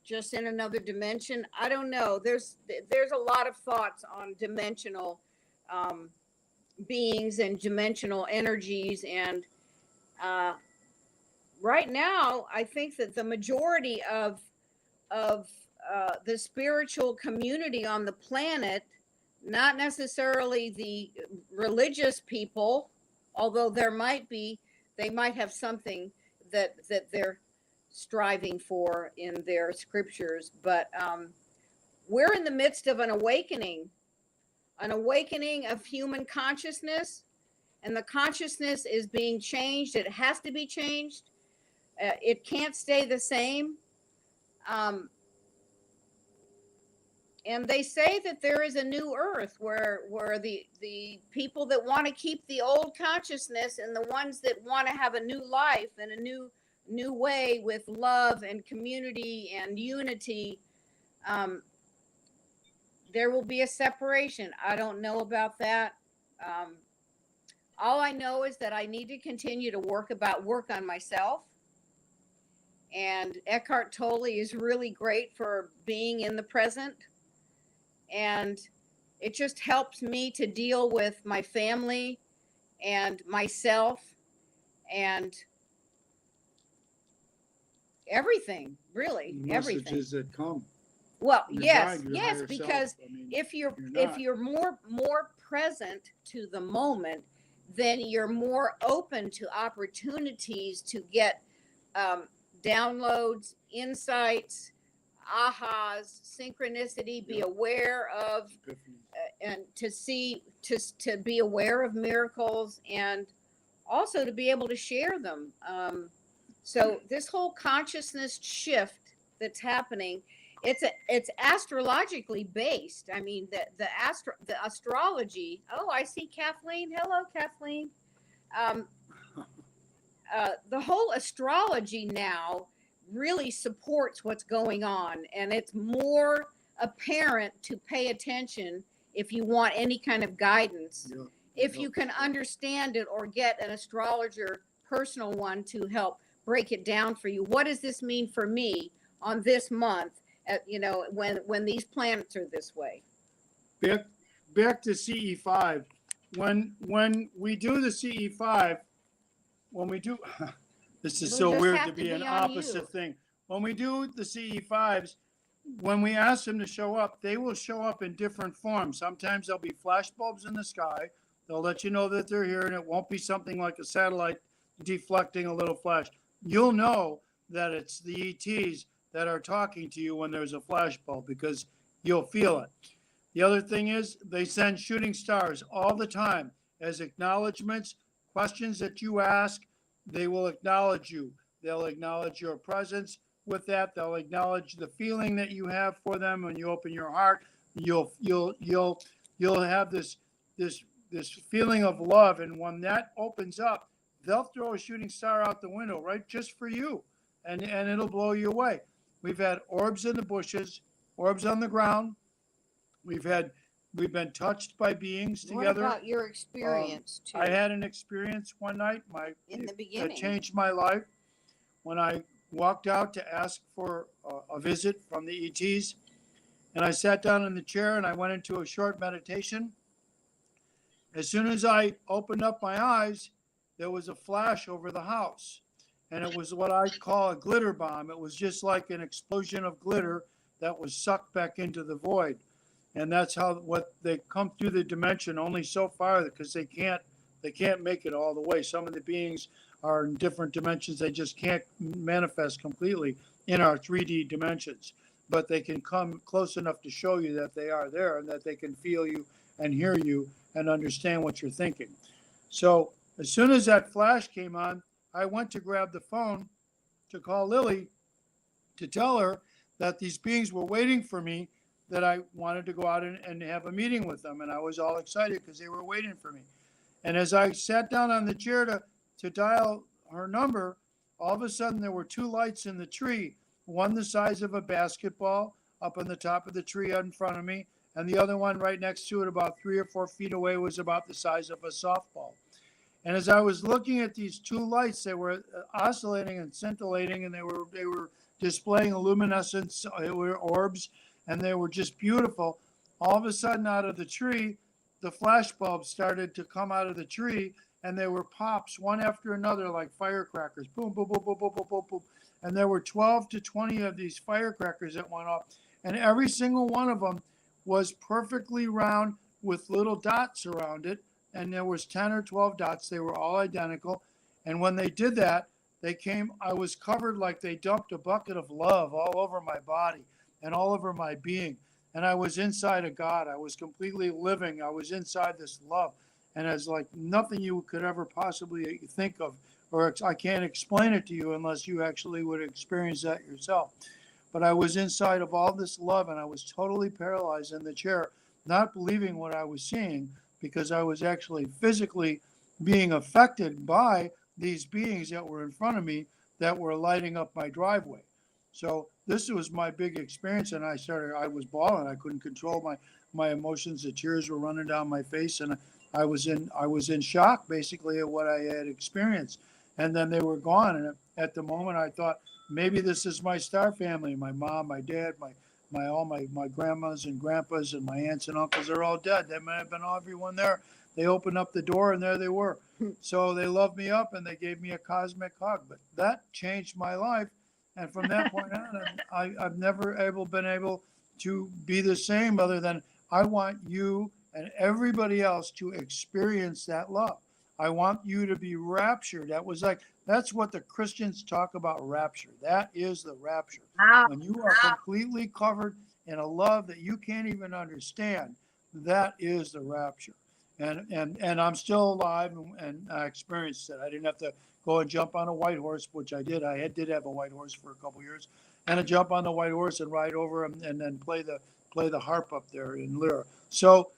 just in another dimension. I don't know. There's a lot of thoughts on dimensional um, beings and dimensional energies, and uh, right now, I think that the majority of the spiritual community on the planet, not necessarily the religious people, although they might have something that they're striving for in their scriptures, but we're in the midst of an awakening of human consciousness, and the consciousness is being changed. It has to be changed. It can't stay the same. Um, and they say that there is a new earth where the people that want to keep the old consciousness and the ones that want to have a new life and a new way with love and community and unity, um, there will be a separation. I don't know about that. Um, all I know is that I need to continue to work on myself. And Eckhart Tolle is really great for being in the present. And it just helps me to deal with my family and myself and everything, really, everything. Messages that come. Well, Your yes, guide, your yes, higher because self. I mean, if you're not. more present to the moment, then you're more open to opportunities to get downloads, insights, ahas, synchronicity, be aware of and to be aware of miracles, and also to be able to share them. So this whole consciousness shift that's happening, it's astrologically based. I mean, the astrology. Oh, I see Kathleen. Hello, Kathleen. Um, the whole astrology now really supports what's going on, and it's more apparent to pay attention if you want any kind of guidance. Yeah. If you can understand it or get an astrologer, personal one, to help break it down for you. What does this mean for me on this month? When these planets are this way. Back to CE5. When we do the CE5, when we do, this is so weird to be an opposite thing. When we do the CE5s, when we ask them to show up, they will show up in different forms. Sometimes there'll be flash bulbs in the sky. They'll let you know that they're here, and it won't be something like a satellite deflecting a little flash. You'll know that it's the ETs that are talking to you when there's a flash bulb, because you'll feel it. The other thing is they send shooting stars all the time as acknowledgments, questions that you ask. They will acknowledge you. They'll acknowledge your presence with that. They'll acknowledge the feeling that you have for them when you open your heart. You'll have this feeling of love, and when that opens up, they'll throw a shooting star out the window, right, just for you, and it'll blow you away. We've had orbs in the bushes, orbs on the ground. We've been touched by beings together. What about your experience too? I had an experience one night. In the beginning, that changed my life when I walked out to ask for a visit from the ETs, and I sat down in the chair and I went into a short meditation. As soon as I opened up my eyes, there was a flash over the house, and it was what I call a glitter bomb. It was just like an explosion of glitter that was sucked back into the void. And that's how what they come through the dimension only so far, because they can't make it all the way. Some of the beings are in different dimensions. They just can't manifest completely in our 3D dimensions, but they can come close enough to show you that they are there and that they can feel you and hear you and understand what you're thinking. So as soon as that flash came on, I went to grab the phone to call Lily to tell her that these beings were waiting for me, that I wanted to go out and have a meeting with them. And I was all excited because they were waiting for me. And as I sat down on the chair to dial her number, all of a sudden there were two lights in the tree, one the size of a basketball up on the top of the tree in front of me, and the other one right next to it about 3 or 4 feet away was about the size of a softball. And as I was looking at these two lights, they were oscillating and scintillating, and they were displaying luminescence, orbs, and they were just beautiful. All of a sudden, out of the tree, the flash bulbs started to come out of the tree, and they were pops one after another like firecrackers. Boom, boom, boom, boom, boom, boom, boom, boom. And there were 12 to 20 of these firecrackers that went off, and every single one of them was perfectly round with little dots around it. And there was 10 or 12 dots. They were all identical. And when they did that, I was covered like they dumped a bucket of love all over my body and all over my being. And I was inside of God. I was completely living. I was inside this love. And it's like nothing you could ever possibly think of, or I can't explain it to you unless you actually would experience that yourself. But I was inside of all this love, and I was totally paralyzed in the chair, not believing what I was seeing, because I was actually physically being affected by these beings that were in front of me that were lighting up my driveway. So this was my big experience, and I was bawling. I couldn't control my emotions. The tears were running down my face, and I was in shock basically at what I had experienced. And then they were gone, and at the moment I thought, maybe this is my star family, my mom, my dad, all my grandmas and grandpas and my aunts and uncles are all dead. They might have been everyone there. They opened up the door and there they were. So they loved me up and they gave me a cosmic hug. But that changed my life. And from that point on, I've never been able to be the same, other than I want you and everybody else to experience that love. I want you to be raptured. That's what the Christians talk about, rapture. That is the rapture. When you are completely covered in a love that you can't even understand, that is the rapture. And I'm still alive, and I experienced it. I didn't have to go and jump on a white horse, which I did. I did have a white horse for a couple of years, and I jump on the white horse and ride over and then play the harp up there in Lyra. So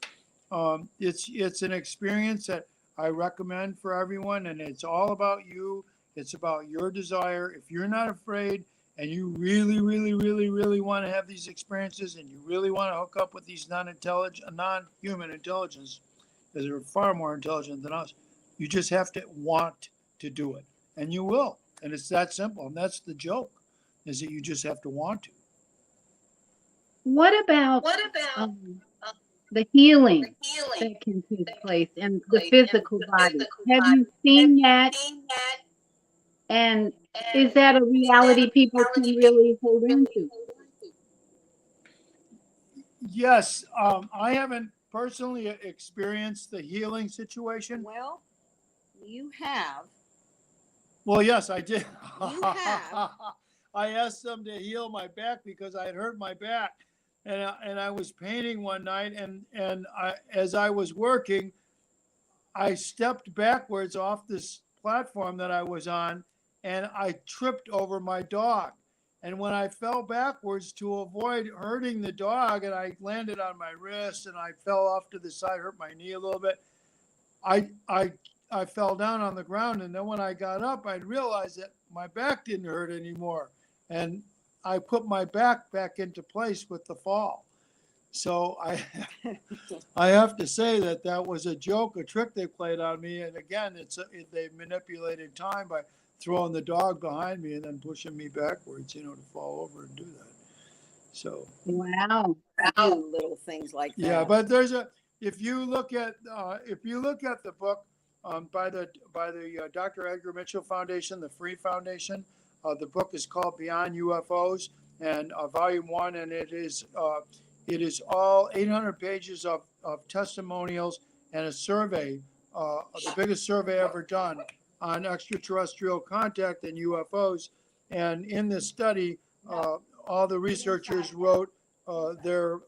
it's an experience that I recommend for everyone, and it's all about you. It's about your desire. If you're not afraid and you really, really, really, really want to have these experiences, and you really want to hook up with these non-human intelligence, because they're far more intelligent than us, you just have to want to do it, and you will. And it's that simple. And that's the joke, is that you just have to want to. What about the healing that can take place in the physical body? Have you seen that? And is that a reality people can really hold on to? Yes, I haven't personally experienced the healing situation. Well, you have. Well, yes, I did. You have. I asked them to heal my back because I had hurt my back, and I was painting one night, and as I was working, I stepped backwards off this platform that I was on, and I tripped over my dog. And when I fell backwards to avoid hurting the dog, and I landed on my wrist, and I fell off to the side, hurt my knee a little bit, I fell down on the ground. And then when I got up, I realized that my back didn't hurt anymore. And I put my back into place with the fall. So I have to say that was a joke, a trick they played on me. And again, they manipulated time by throwing the dog behind me and then pushing me backwards, to fall over and do that. So Wow. Do little things like that. yeah, but if you look at the book, by the Dr. Edgar Mitchell Foundation, the Free Foundation. The book is called Beyond UFOs, and Volume 1, and it is all 800 pages of testimonials and a survey, the biggest survey ever done on extraterrestrial contact and UFOs. And in this study, all the researchers wrote their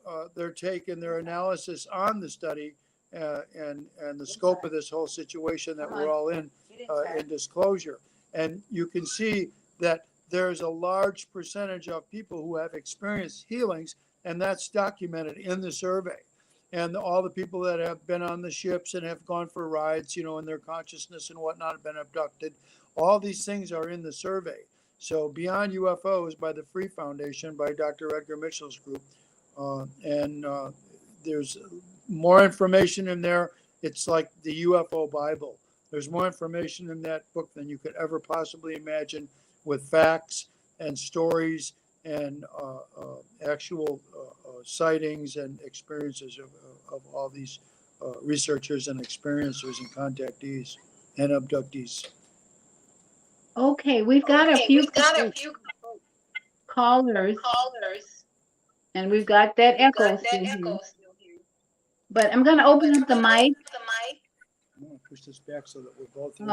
take and their analysis on the study, and the scope of this whole situation that we're all in disclosure. And you can see that there's a large percentage of people who have experienced healings, and that's documented in the survey. And all the people that have been on the ships and have gone for rides, in their consciousness and whatnot, have been abducted. All these things are in the survey. So Beyond UFOs by the Free Foundation, by Dr. Edgar Mitchell's group. And there's more information in there. It's like the UFO Bible. There's more information in that book than you could ever possibly imagine, with facts and stories and actual sightings and experiences of all these researchers and experiencers and contactees and abductees. Okay, we've got a few callers, and we've got that echo still here. But I'm going to open up the mic I'm going to push this back so that we're both for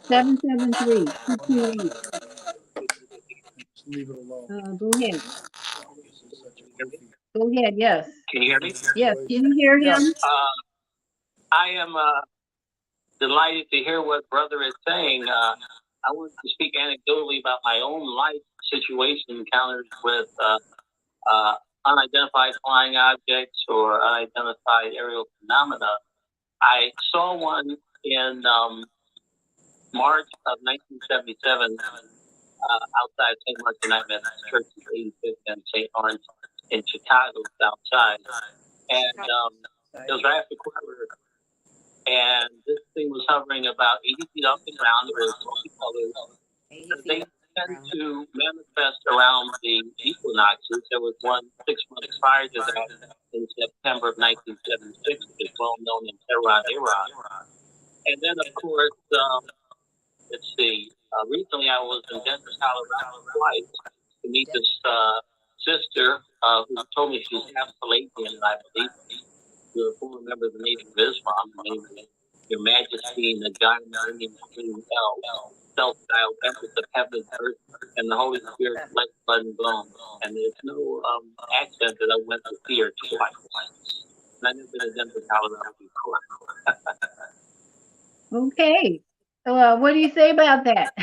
773-228. just leave it alone. Go ahead. This is such a goofy. Go ahead, yes. Can you hear me? Yes, can you hear him? Yes. I am delighted to hear what brother is saying. I want to speak anecdotally about my own life situation encounters with unidentified flying objects or unidentified aerial phenomena. I saw one in March of 1977 outside St. Mark's United Methodist Church in 85th and St. Lawrence in Chicago, South Side. And it was right after quarter. And this thing was hovering about 80 feet off the ground. It was multicolored. They tend to manifest around the equinoxes. There was one 6 months prior to that in September of 1976, which is well known in Tehran, Iran. And then, of course, let's see, recently I was in Denver, Colorado twice to meet this sister who told me she's half Palladian, and I believe you're a former member of the Native of Islam, named Your Majesty and the giant Indian Queen L, self-styled Empress of Heaven, Earth, and the Holy Spirit, flesh, blood, and bone. And there's no accent that I went to see her twice. And I've never been to Denver, Colorado before. Okay. What do you say about that?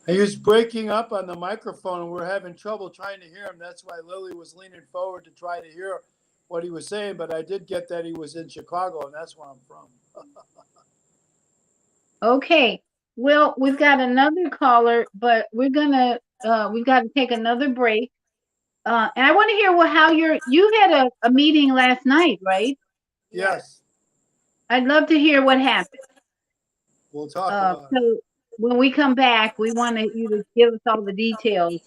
He was breaking up on the microphone, and we're having trouble trying to hear him. That's why Lily was leaning forward to try to hear what he was saying. But I did get that he was in Chicago, and that's where I'm from. Okay. Well, we've got another caller, but we've got to take another break. And I want to hear how you had a meeting last night, right? Yes. I'd love to hear what happened. We'll talk about it. So when we come back, we want you to give us all the details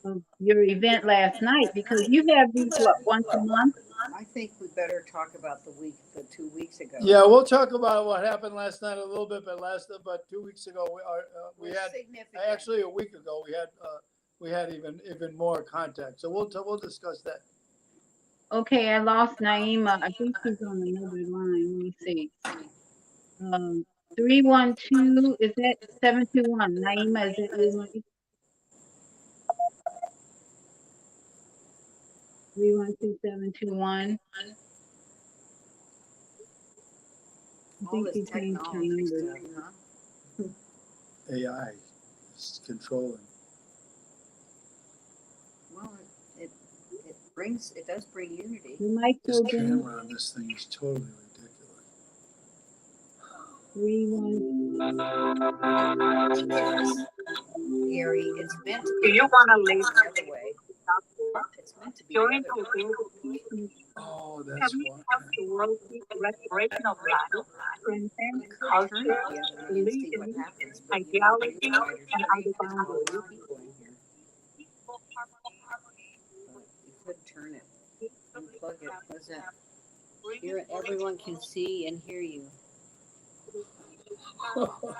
of your event last night, because you have these, once a month? I think we better talk about the 2 weeks ago. Yeah, we'll talk about what happened last night a little bit, but 2 weeks ago we had actually a week ago we had even more contact. So we'll discuss that. Okay, I lost Naima. I think she's on another line. Let me see. 312, is that 721? Naima, is it you? 312-721. I think she changed her number. AI is controlling. Well, it does bring unity. The mic's This open. camera on this thing is totally ridiculous. 312. Gary, it's meant to Do be you want to leave? the other way. It's meant to be the During other the way. week, Oh, have that's we why. helped the world see the restoration of life, transcend You could turn culture, it the other way and see religion, what happens, but you ideology, need wider and other screen. boundaries. People in here. You could turn it, unplug it, how's that? Here, everyone can see and hear you. Oh,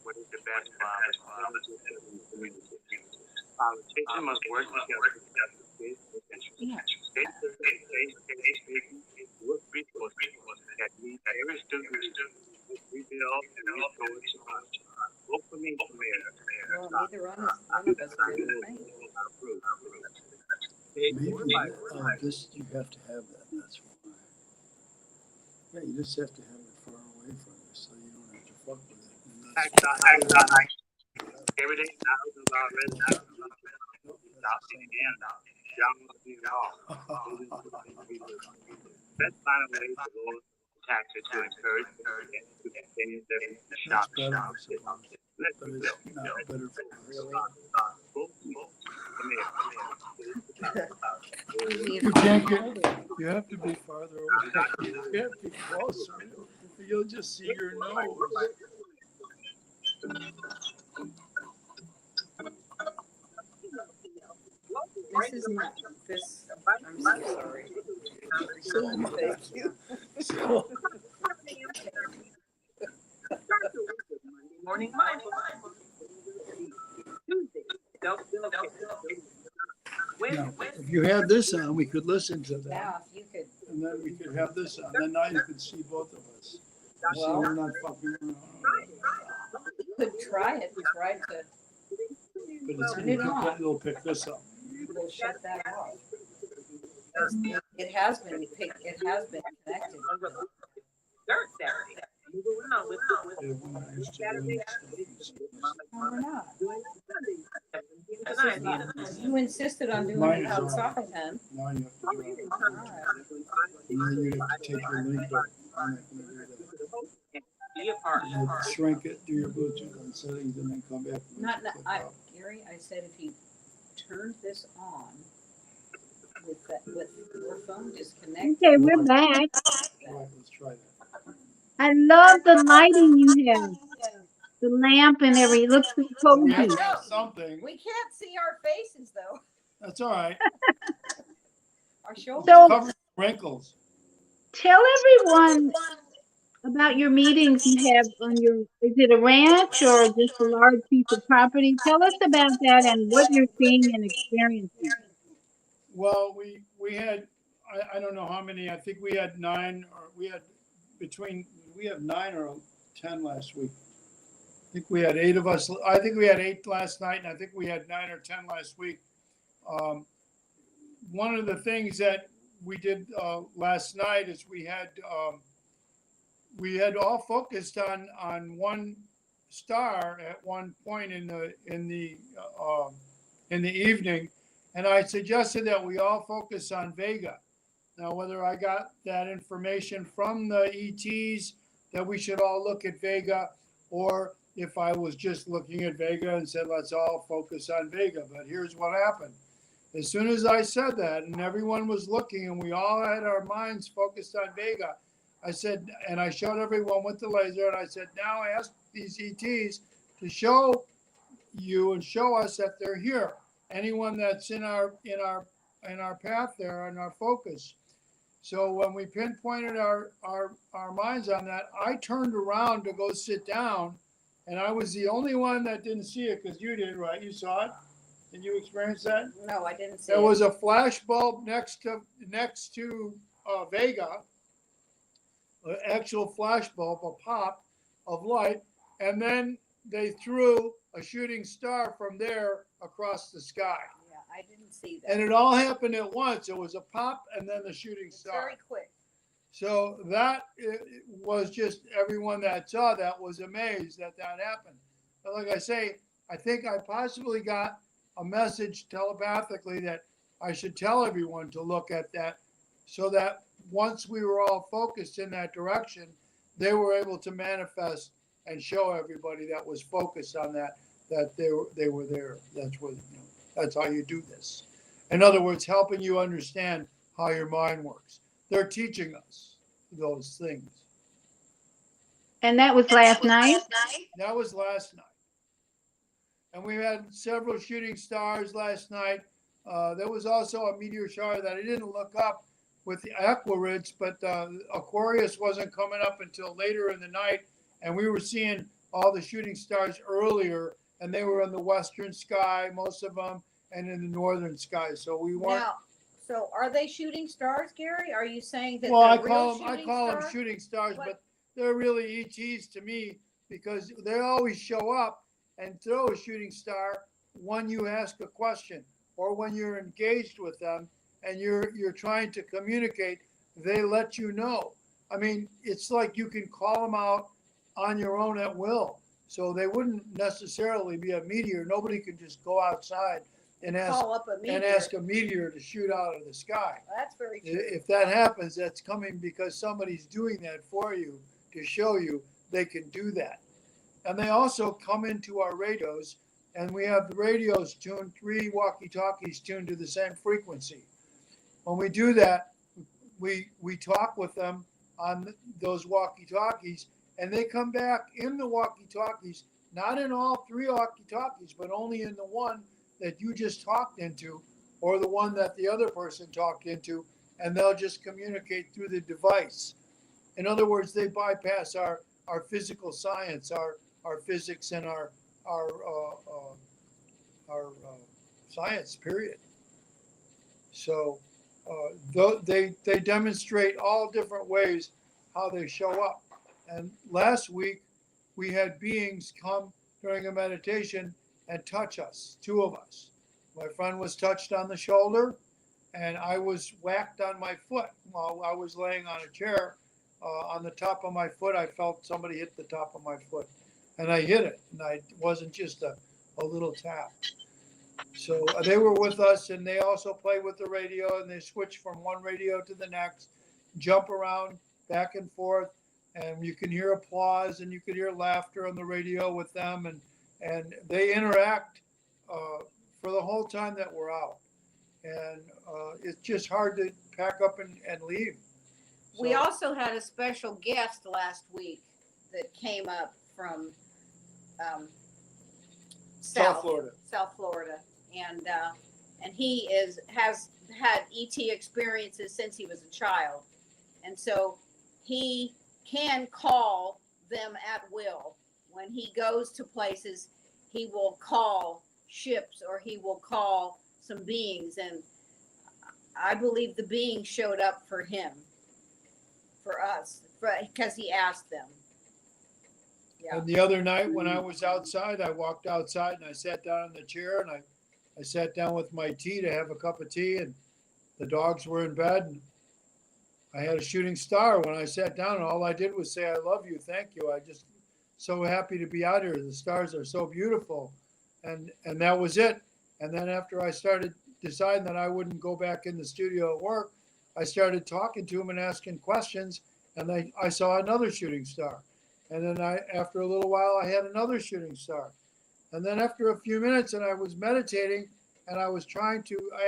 what is the best relationship in the community. Politicians must work together to create yeah. with resources that meet every student rebuild and resource. Vote for me for mayor. Well, neither one of us are in the thing. Maybe this, you have to have that, that's why. Yeah, you just have to have it far away from you, so you don't have to fuck with it. And that's Every day, thousands of our residents stop in and out. Young people let's find a way to lower taxes to encourage to continue their shop. better, I suppose. Let's But it's not better for You can't get, you have to be farther away. You have to be closer. You'll just see your nose. This is not, this, I'm so sorry. Thank you. So, Morning. now, if you had this on, we could listen to that. Now, if you could, And then we could have this on. Then now you could see both of us. You see, Well- we're not fucking around. you could try it, try to, But it's, Turn it on. it'll pick this up. we'll shut that off. It has been picked, it has been connected. Dirt Saturday. Move around with Yeah, when I used to do this stuff, No, we're not. This is not- You insisted on doing Mine it is on. outside then. now you have to do it. Alright. And then you have to take your link up. I'm not gonna do that. Be a part. You have to shrink it, do your Bluetooth on settings, and then come back. and Not, click I, out. Gary, I said if you turned this on with that, with your phone disconnected. Okay, we're back. All right, let's try that. I love the lighting you have. The lamp and everything. It looks so cozy. I know. Something. We can't see our faces though, That's all right. our shoulders. So Cover wrinkles. tell everyone about your meetings you have on your, is it a ranch or just a large piece of property? Tell us about that and what you're seeing and experiencing. Well, we had, I don't know how many, I think we had 9, or we had we have 9 or 10 last week. I think we had 8 of us, I think we had 8 last night, and I think we had 9 or 10 last week. One of the things that we did last night is we had all focused on one star at one point in the evening, and I suggested that we all focus on Vega. Now, whether I got that information from the ETs that we should all look at Vega, or if I was just looking at Vega and said, let's all focus on Vega. But here's what happened. As soon as I said that and everyone was looking and we all had our minds focused on Vega, I said, and I showed everyone with the laser, and I said, now ask these ETs to show you and show us that they're here. Anyone that's in our path there, in our focus. So when we pinpointed our minds on that, I turned around to go sit down, and I was the only one that didn't see it, because you did, right? You saw it? Did you experience that? No, I didn't see There it. was a flash bulb next to Vega, an actual flash bulb, a pop of light, and then they threw a shooting star from there across the sky. Yeah, I didn't see that. And it all happened at once. It was a pop and then the shooting It's star. very quick. So that was just everyone that saw that was amazed that happened. But like I say, I think I possibly got a message telepathically that I should tell everyone to look at that, so that once we were all focused in that direction, they were able to manifest and show everybody that was focused on that, that they were there. That's what, that's how you do this. In other words, helping you understand how your mind works. They're teaching us those things. And that was last night? That was last night. And we had several shooting stars last night. There was also a meteor shower that I didn't look up with the Aquarids, but Aquarius wasn't coming up until later in the night. And we were seeing all the shooting stars earlier, and they were in the western sky, most of them, and in the northern sky. So we weren't. Now, so are they shooting stars, Gary? Are you saying that Well, they're I real call them stars? shooting stars, What? but they're really ETs to me because they always show up and throw a shooting star when you ask a question or when you're engaged with them and you're trying to communicate. They let you know. I mean, it's like you can call them out on your own at will. So they wouldn't necessarily be a meteor. Nobody can just go outside and Call up a meteor. ask a meteor to shoot out of the sky. That's very true. If that happens, that's coming because somebody's doing that for you to show you they can do that. And they also come into our radios, and we have the radios tuned, 3 walkie-talkies tuned to the same frequency. When we do that, we talk with them on those walkie-talkies, and they come back in the walkie-talkies, not in all 3 walkie-talkies, but only in the one that you just talked into or the one that the other person talked into, and they'll just communicate through the device. In other words, they bypass our physical science, our physics, and our science, period. So they demonstrate all different ways how they show up. And last week, we had beings come during a meditation and touch us, 2 of us. My friend was touched on the shoulder, and I was whacked on my foot while I was laying on a chair. On the top of my foot, I felt somebody hit the top of my foot, and I hit it, and it wasn't just a little tap. So they were with us, and they also play with the radio, and they switch from one radio to the next, jump around back and forth, and you can hear applause and you can hear laughter on the radio with them, and they interact for the whole time that we're out. And it's just hard to pack up and leave. So, We also had a special guest last week that came up from South Florida. South Florida, and he has had ET experiences since he was a child, and so he can call them at will. When he goes to places, he will call ships or he will call some beings, and I believe the being showed up for him, for us, because he asked them. Yeah. And the other night when I was outside, I walked outside and I sat down in the chair and I sat down with my tea to have a cup of tea, and the dogs were in bed, and I had a shooting star when I sat down, and all I did was say, I love you, thank you. I just so happy to be out here. The stars are so beautiful. And that was it. And then after I started deciding that I wouldn't go back in the studio at work, I started talking to him and asking questions, and I saw another shooting star. And then after a little while, I had another shooting star. And then after a few minutes, and I was meditating, and I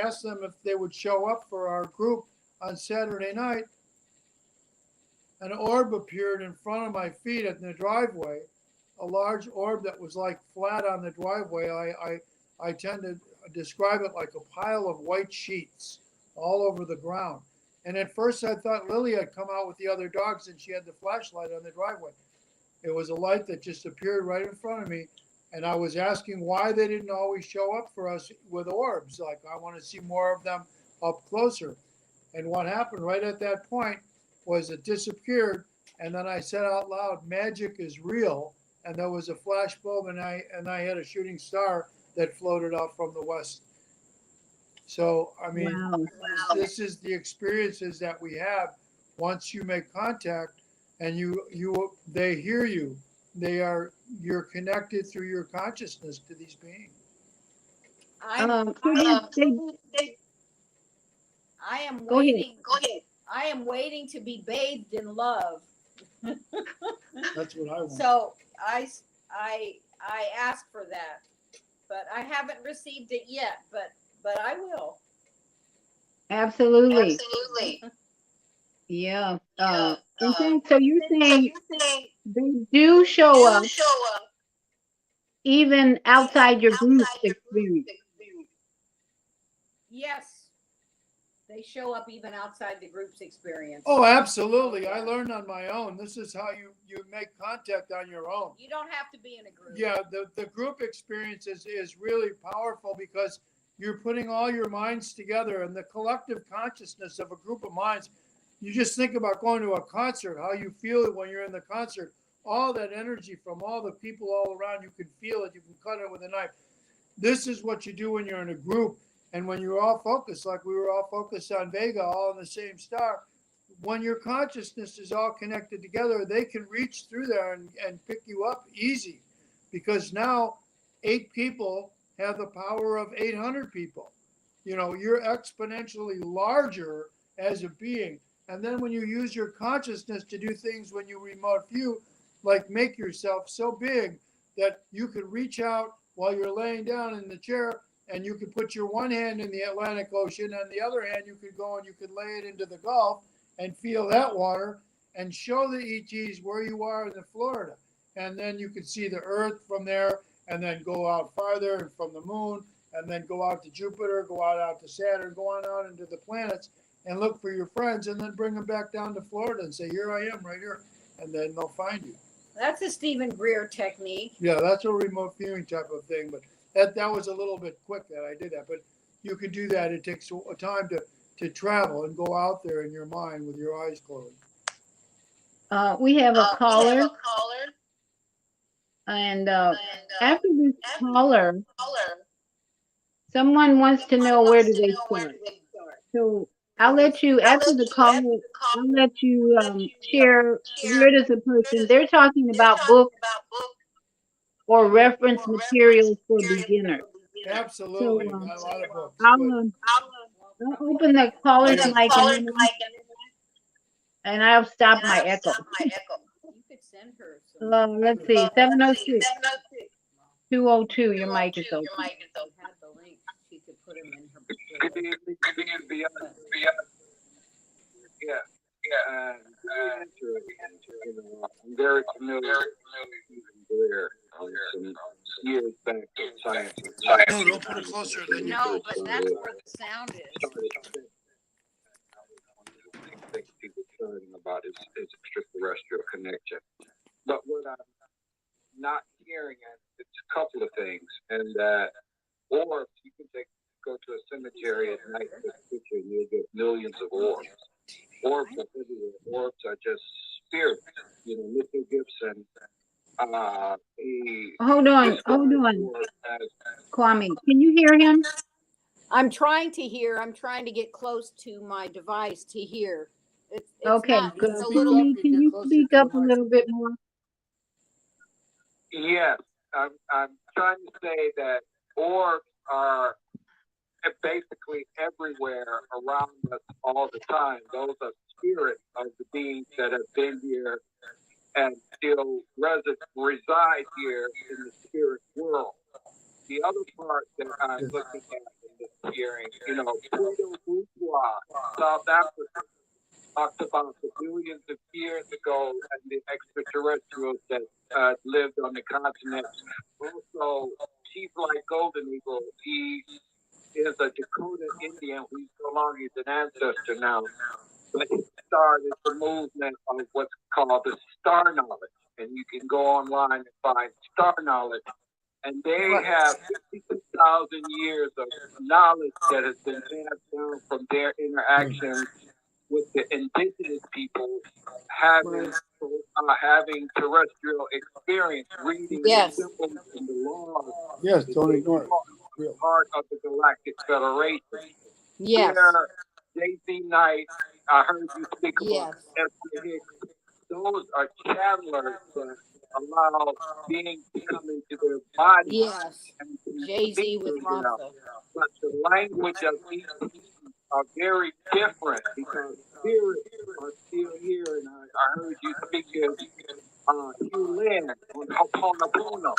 asked them if they would show up for our group on Saturday night. An orb appeared in front of my feet in the driveway, a large orb that was like flat on the driveway. I tend to describe it like a pile of white sheets all over the ground. And at first I thought Lily had come out with the other dogs and she had the flashlight on the driveway. It was a light that just appeared right in front of me. And I was asking why they didn't always show up for us with orbs. Like, I want to see more of them up closer. And what happened right at that point was it disappeared. And then I said out loud, magic is real. And there was a flash bulb, and I had a shooting star that floated out from the west. So, I mean, Wow. this is the experiences that we have once you make contact and they hear you. You're connected through your consciousness to these beings. I am Go ahead. Go ahead. I am waiting to be bathed in love. That's what I want. So I asked for that, but I haven't received it yet. But I will. Absolutely. Yeah. In fact, so you're saying they do show up even outside your group experience. Yes, they show up even outside the group's experience. Oh, absolutely. I learned on my own. This is how you make contact on your own. You don't have to be in a group. Yeah, the group experience is really powerful because you're putting all your minds together, and the collective consciousness of a group of minds. You just think about going to a concert, how you feel when you're in the concert. All that energy from all the people all around, you can feel it. You can cut it with a knife. This is what you do when you're in a group. And when you're all focused, like we were all focused on Vega, all in the same star, when your consciousness is all connected together, they can reach through there and pick you up easy. Because now 8 people have the power of 800 people. You're exponentially larger as a being. And then when you use your consciousness to do things when you remote view, like make yourself so big that you could reach out while you're laying down in the chair, and you could put your one hand in the Atlantic Ocean, and the other hand you could go and you could lay it into the Gulf and feel that water and show the ETs where you are in the Florida. And then you could see the Earth from there, and then go out farther and from the moon, and then go out to Jupiter, go out to Saturn, go on out into the planets and look for your friends, and then bring them back down to Florida and say, here I am right here. And then they'll find you. That's a Stephen Greer technique. Yeah, that's a remote viewing type of thing. But that was a little bit quick that I did that. But you can do that. It takes a time to travel and go out there in your mind with your eyes closed. We have a caller. And after this caller, someone wants to know where do they start. So I'll let you, after the caller, I'll let you share where does a person, they're talking about books or reference materials for beginners. Absolutely. So Got a lot of books. I'll open the caller's mic and I'll stop my echo. You could send her some. Let's see, 706 202, your mic is open. Had the link. She could put them in her. I'm very familiar there some years back in science. No, don't put it closer than you. No, but that's where the sound is. Things people learning about is extraterrestrial connection. But what I'm not hearing is a couple of things, and that orbs, you can go to a cemetery at night with a picture and you'll get millions of orbs. Orbs are everywhere. Orbs are just spirits. Mr. Gibson, Hold on. Kwame, can you hear him? I'm trying to hear. I'm trying to get close to my device to hear. It's Okay, not, good. it's a little. Can you speak up a little bit more? Yes, I'm trying to say that orbs are basically everywhere around us all the time. Those are spirits of the beings that have been here and still reside here in the spirit world. The other part that I'm looking at in this hearing, Pluto Bourgeois, South Africa, talked about the billions of years ago and the extraterrestrials that lived on the continent. Also, Chief Like Golden Eagle, he is a Dakota Indian who's no longer an ancestor now, but he started the movement of what's called the star knowledge. And you can go online and find star knowledge. And they have 52,000 years of knowledge that has been passed down from their interactions with the indigenous people having terrestrial experience, reading the symbols and the laws. Yes, don't ignore it. Part of the Galactic Federation. Yes. Where J.C. Knight, I heard you speak about Esther Hicks. Those are channelers that allow beings to come into their body. Yes. And Jay-Z with Martha. But the language of these are very different because spirit Ho'oponopono.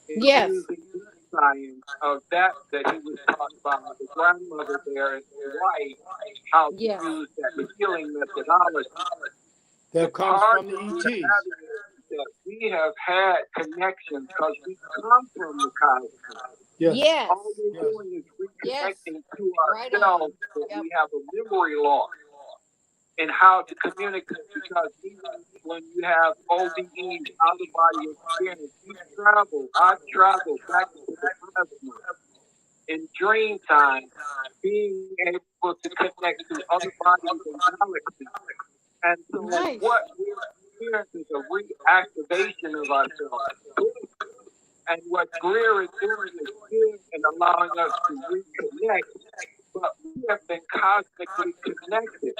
And Yes. using the science of that he was talking about, the grandmother there in Hawaii, how to Yes. use that healing methodology. That comes Part from the of ETs. that is that we have had connections because we come from the cosmos. Yes. Yes. All we're Yes. doing is Yes. reconnecting to Right on. ourselves, but Yep. we have a memory loss in how to communicate, because even when you have OBEs, out of body experience, I've traveled back into the plasma in dream time, being able to connect to other bodies and galaxies. And so Nice. what we're experiencing is a reactivation of ourselves. And what Greer is doing is good and allowing us to reconnect, but we have been cosmically connected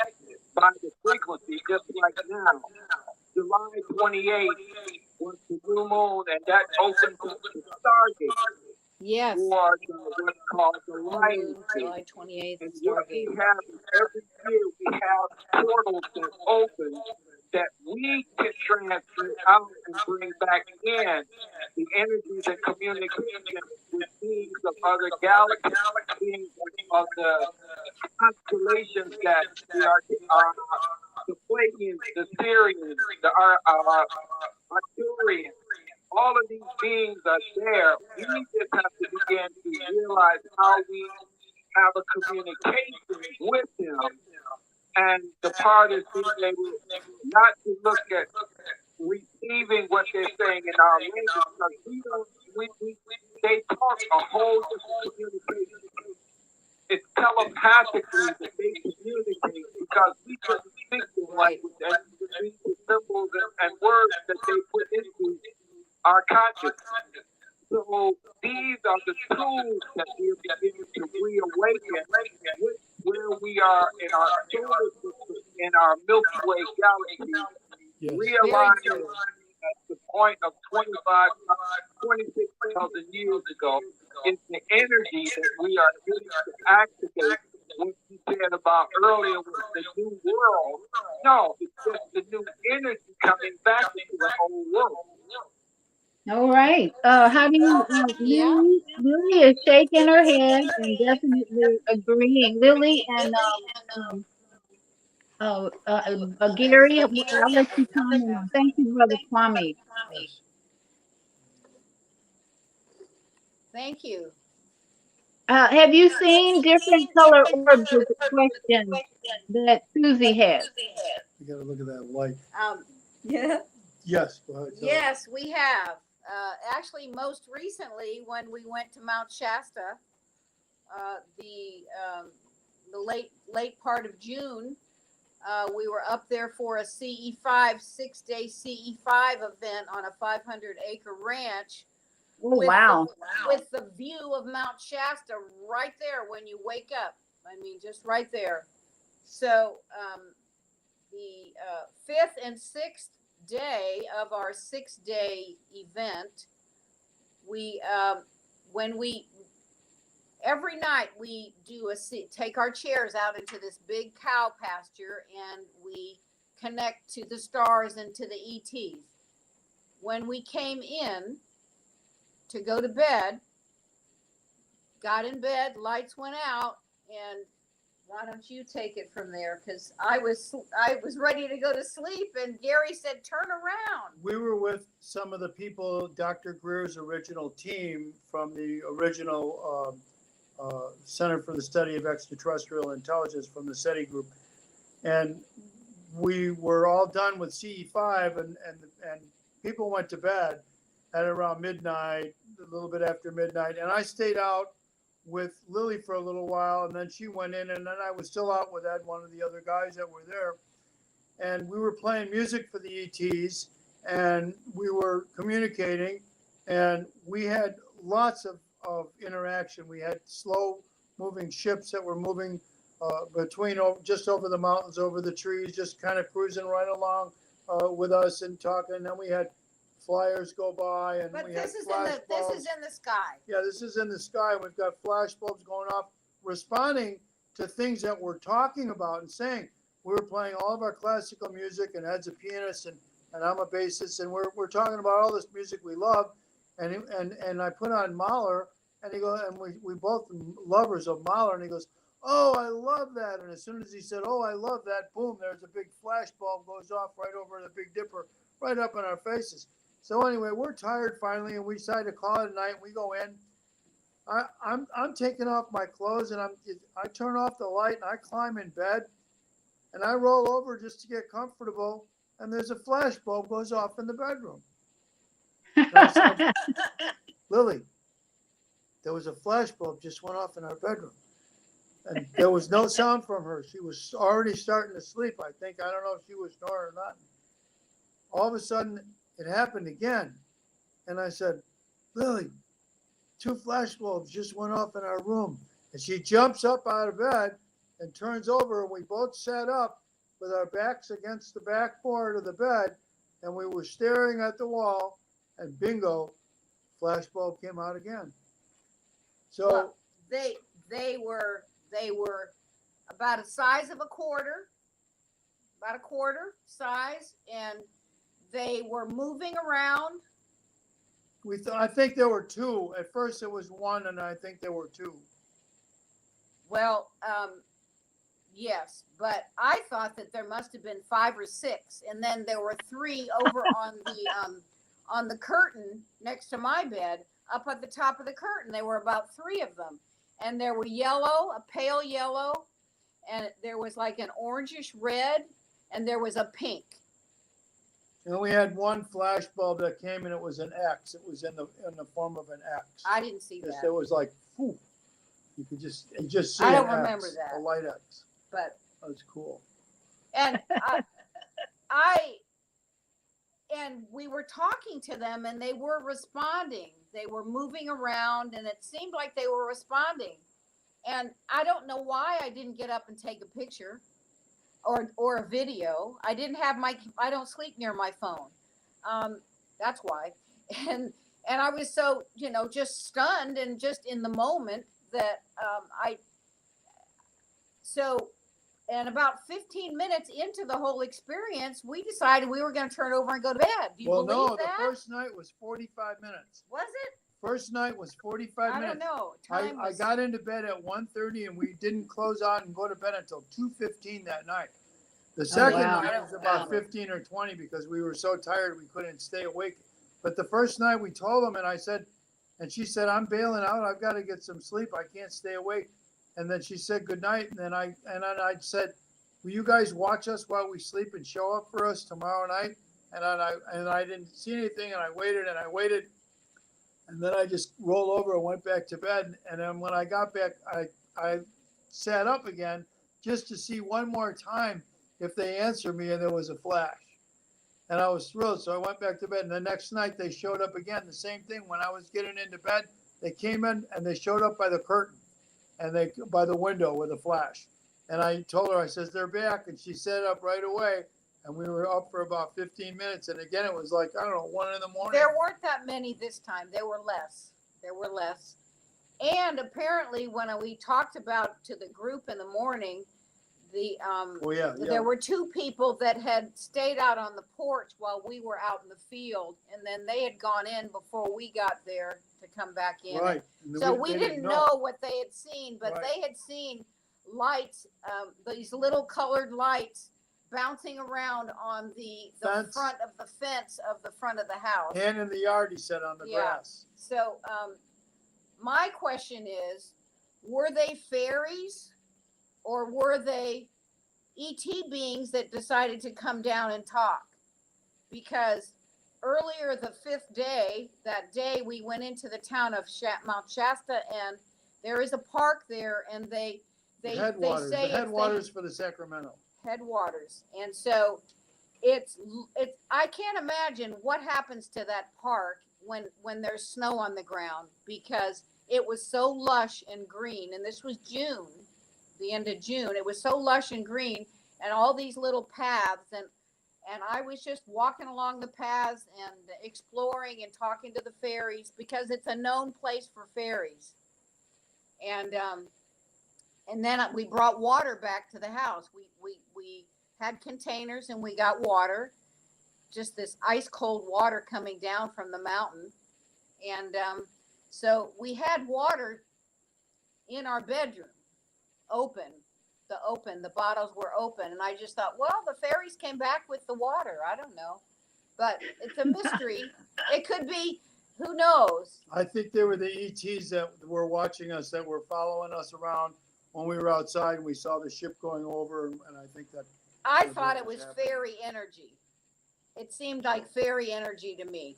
by the frequency, just like now. July 28th was the new moon, and that opens up the Stargate Yes. for what's called the Lion Gate. July 28th, And what we Stargate. have is every year we have portals that open that we can transmit out and bring back in the energies and communication with beings of other galaxies, beings of the constellations that we are the Pleiadians, the Sirians, the Arcturians. All of these beings are there. We just have to begin to realize how we have a communication with them. And the part is being able not to look at receiving what they're saying in our language, because they talk a whole different communication. It's telepathically that they communicate, because we couldn't speak the language and read the symbols and words that they put into our consciousness. So these are the tools that we're beginning to reawaken with where we are in our solar system, in our Milky Way galaxy, Yes. realigning at the point of 26,000 years ago. It's the energy that we are using to activate what you said about earlier with the new world. No, it's just the new energy coming back into the old world. All right. How do you, Yeah. Lily is shaking her head and definitely agreeing. Lily and Gary, I'll let you comment on. Thank you, Brother Kwame. Yes. Thank you. Have you seen different color orbs is the question that Susie has? You got to look at that light. Yeah. Yes. Go ahead. Yes, we have. Actually, most recently, when we went to Mount Shasta, the late part of June, we were up there for a CE5 6-day CE5 event on a 500-acre ranch. Oh, wow. With the view of Mount Shasta right there when you wake up. I mean, just right there. So the 5th and 6th day of our 6-day event, every night we take our chairs out into this big cow pasture, and we connect to the stars and to the ETs. When we came in to go to bed, got in bed, lights went out, and why don't you take it from there? Because I was ready to go to sleep, and Gary said, "Turn around." We were with some of the people, Dr. Greer's original team from the original Center for the Study of Extraterrestrial Intelligence from the SETI group, and we were all done with CE5, and people went to bed at around midnight, a little bit after midnight, and I stayed out with Lily for a little while, and then she went in, and then I was still out with Ed, one of the other guys that were there, and we were playing music for the ETs, and we were communicating, and we had lots of interaction. We had slow moving ships that were moving between just over the mountains, over the trees, just kind of cruising right along with us and talking. And then we had flyers go by, and But we had this is flash in the sky. Yeah, this is in the sky. We've got flash bulbs going off, responding to things that we're talking about and saying. We were playing all of our classical music, and Ed's a pianist, and and I'm a bassist, and we're talking about all this music we love, and I put on Mahler, and he goes, and we both lovers of Mahler, and he goes, oh, I love that. And as soon as he said, oh, I love that, boom, there's a big flash bulb goes off right over the Big Dipper, right up in our faces. So anyway, we're tired finally, and we decide to call it a night. We go in. I'm taking off my clothes, and I turn off the light, and I climb in bed, and I roll over just to get comfortable, and there's a flash bulb goes off in the bedroom. And I said, Lily, there was a flash bulb just went off in our bedroom. And there was no sound from her. She was already starting to sleep, I think. I don't know if she was snoring or not. All of a sudden, it happened again. And I said, Lily, 2 flash bulbs just went off in our room. And she jumps up out of bed and turns over, and we both sat up with our backs against the backboard of the bed, and we were staring at the wall, and bingo, flash bulb came out again. So well, they were about a size of about a quarter size, and they were moving around. I think there were 2. At first it was 1, and I think there were 2. Well, yes, but I thought that there must have been 5 or 6, and then there were 3 over on the curtain next to my bed, up at the top of the curtain. There were about 3 of them, and there were yellow, a pale yellow, and there was like an orangish red, and there was a pink. And we had 1 flash bulb that came, and it was an X. It was in the form of an X. I didn't see that. It was like, whew, you could just see. I don't remember that. A light X. But that was cool. And and we were talking to them, and they were responding. They were moving around, and it seemed like they were responding. And I don't know why I didn't get up and take a picture or a video. I don't sleep near my phone. That's why. And I was so, just stunned and just in the moment that and about 15 minutes into the whole experience, we decided we were going to turn over and go to bed. Do you believe that? The first night was 45 minutes. Was it? First night was 45 minutes. I don't know. I got into bed at 1:30, and we didn't close out and go to bed until 2:15 that night. The second night was about 15 or 20 because we were so tired we couldn't stay awake. But the first night we told them, and I said, and she said, I'm bailing out. I've got to get some sleep. I can't stay awake. And then she said good night. And then I said, will you guys watch us while we sleep and show up for us tomorrow night? And I didn't see anything, and I waited. And then I just rolled over and went back to bed. And then when I got back, I sat up again just to see one more time if they answered me, and there was a flash. And I was thrilled. So I went back to bed. And the next night they showed up again. The same thing. When I was getting into bed, they came in and they showed up by the curtain and by the window with a flash. And I told her, I says, they're back. And she sat up right away. And we were up for about 15 minutes. And again, it was like, I don't know, 1 in the morning. There weren't that many this time. There were less. And apparently when we talked about to the group in the morning, there were 2 people that had stayed out on the porch while we were out in the field. And then they had gone in before we got there to come back in. Right. So we didn't know what they had seen, but they had seen lights, these little colored lights bouncing around on the front of the fence of the front of the house. And in the yard, he said, on the grass. So my question is, were they fairies or were they ET beings that decided to come down and talk? Because earlier the 5th day, that day we went into the town of Mount Shasta, and there is a park there, and they say the headwaters for the Sacramento. Headwaters. And so it's I can't imagine what happens to that park when there's snow on the ground, because it was so lush and green. And this was June, the end of June. It was so lush and green, and all these little paths, and I was just walking along the paths and exploring and talking to the fairies, because it's a known place for fairies. And then we brought water back to the house. We had containers, and we got water just this ice cold water coming down from the mountain. And so we had water in our bedroom, the bottles were open. And I just thought, well, the fairies came back with the water. I don't know. But it's a mystery. It could be, who knows? I think they were the ETs that were watching us, that were following us around when we were outside and we saw the ship going over. And I think that. I thought it was fairy energy. It seemed like fairy energy to me.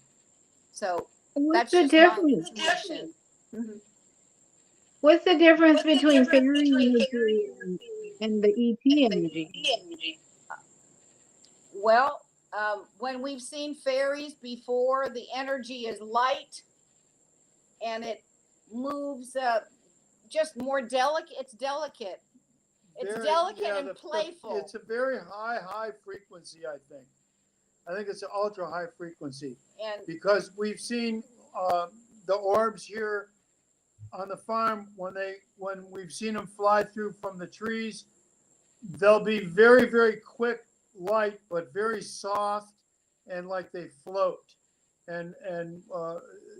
So What's that's the just difference? my intuition. What's the difference between fairy energy and the ET energy? Well, when we've seen fairies before, the energy is light and it moves just more delicate. It's delicate. It's delicate and playful. It's a very high frequency, I think. I think it's an ultra high frequency. And because we've seen the orbs here on the farm, when we've seen them fly through from the trees, they'll be very, very quick light, but very soft and like they float. And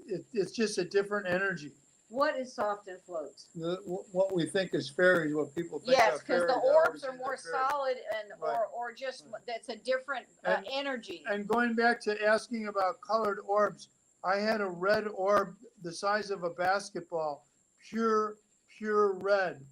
it's just a different energy. what is soft and floats? What we think is fairies, what people think Yes, are because fairies. the orbs are more solid and Right. or just that's a different energy. And going back to asking about colored orbs, I had a red orb the size of a basketball, pure red,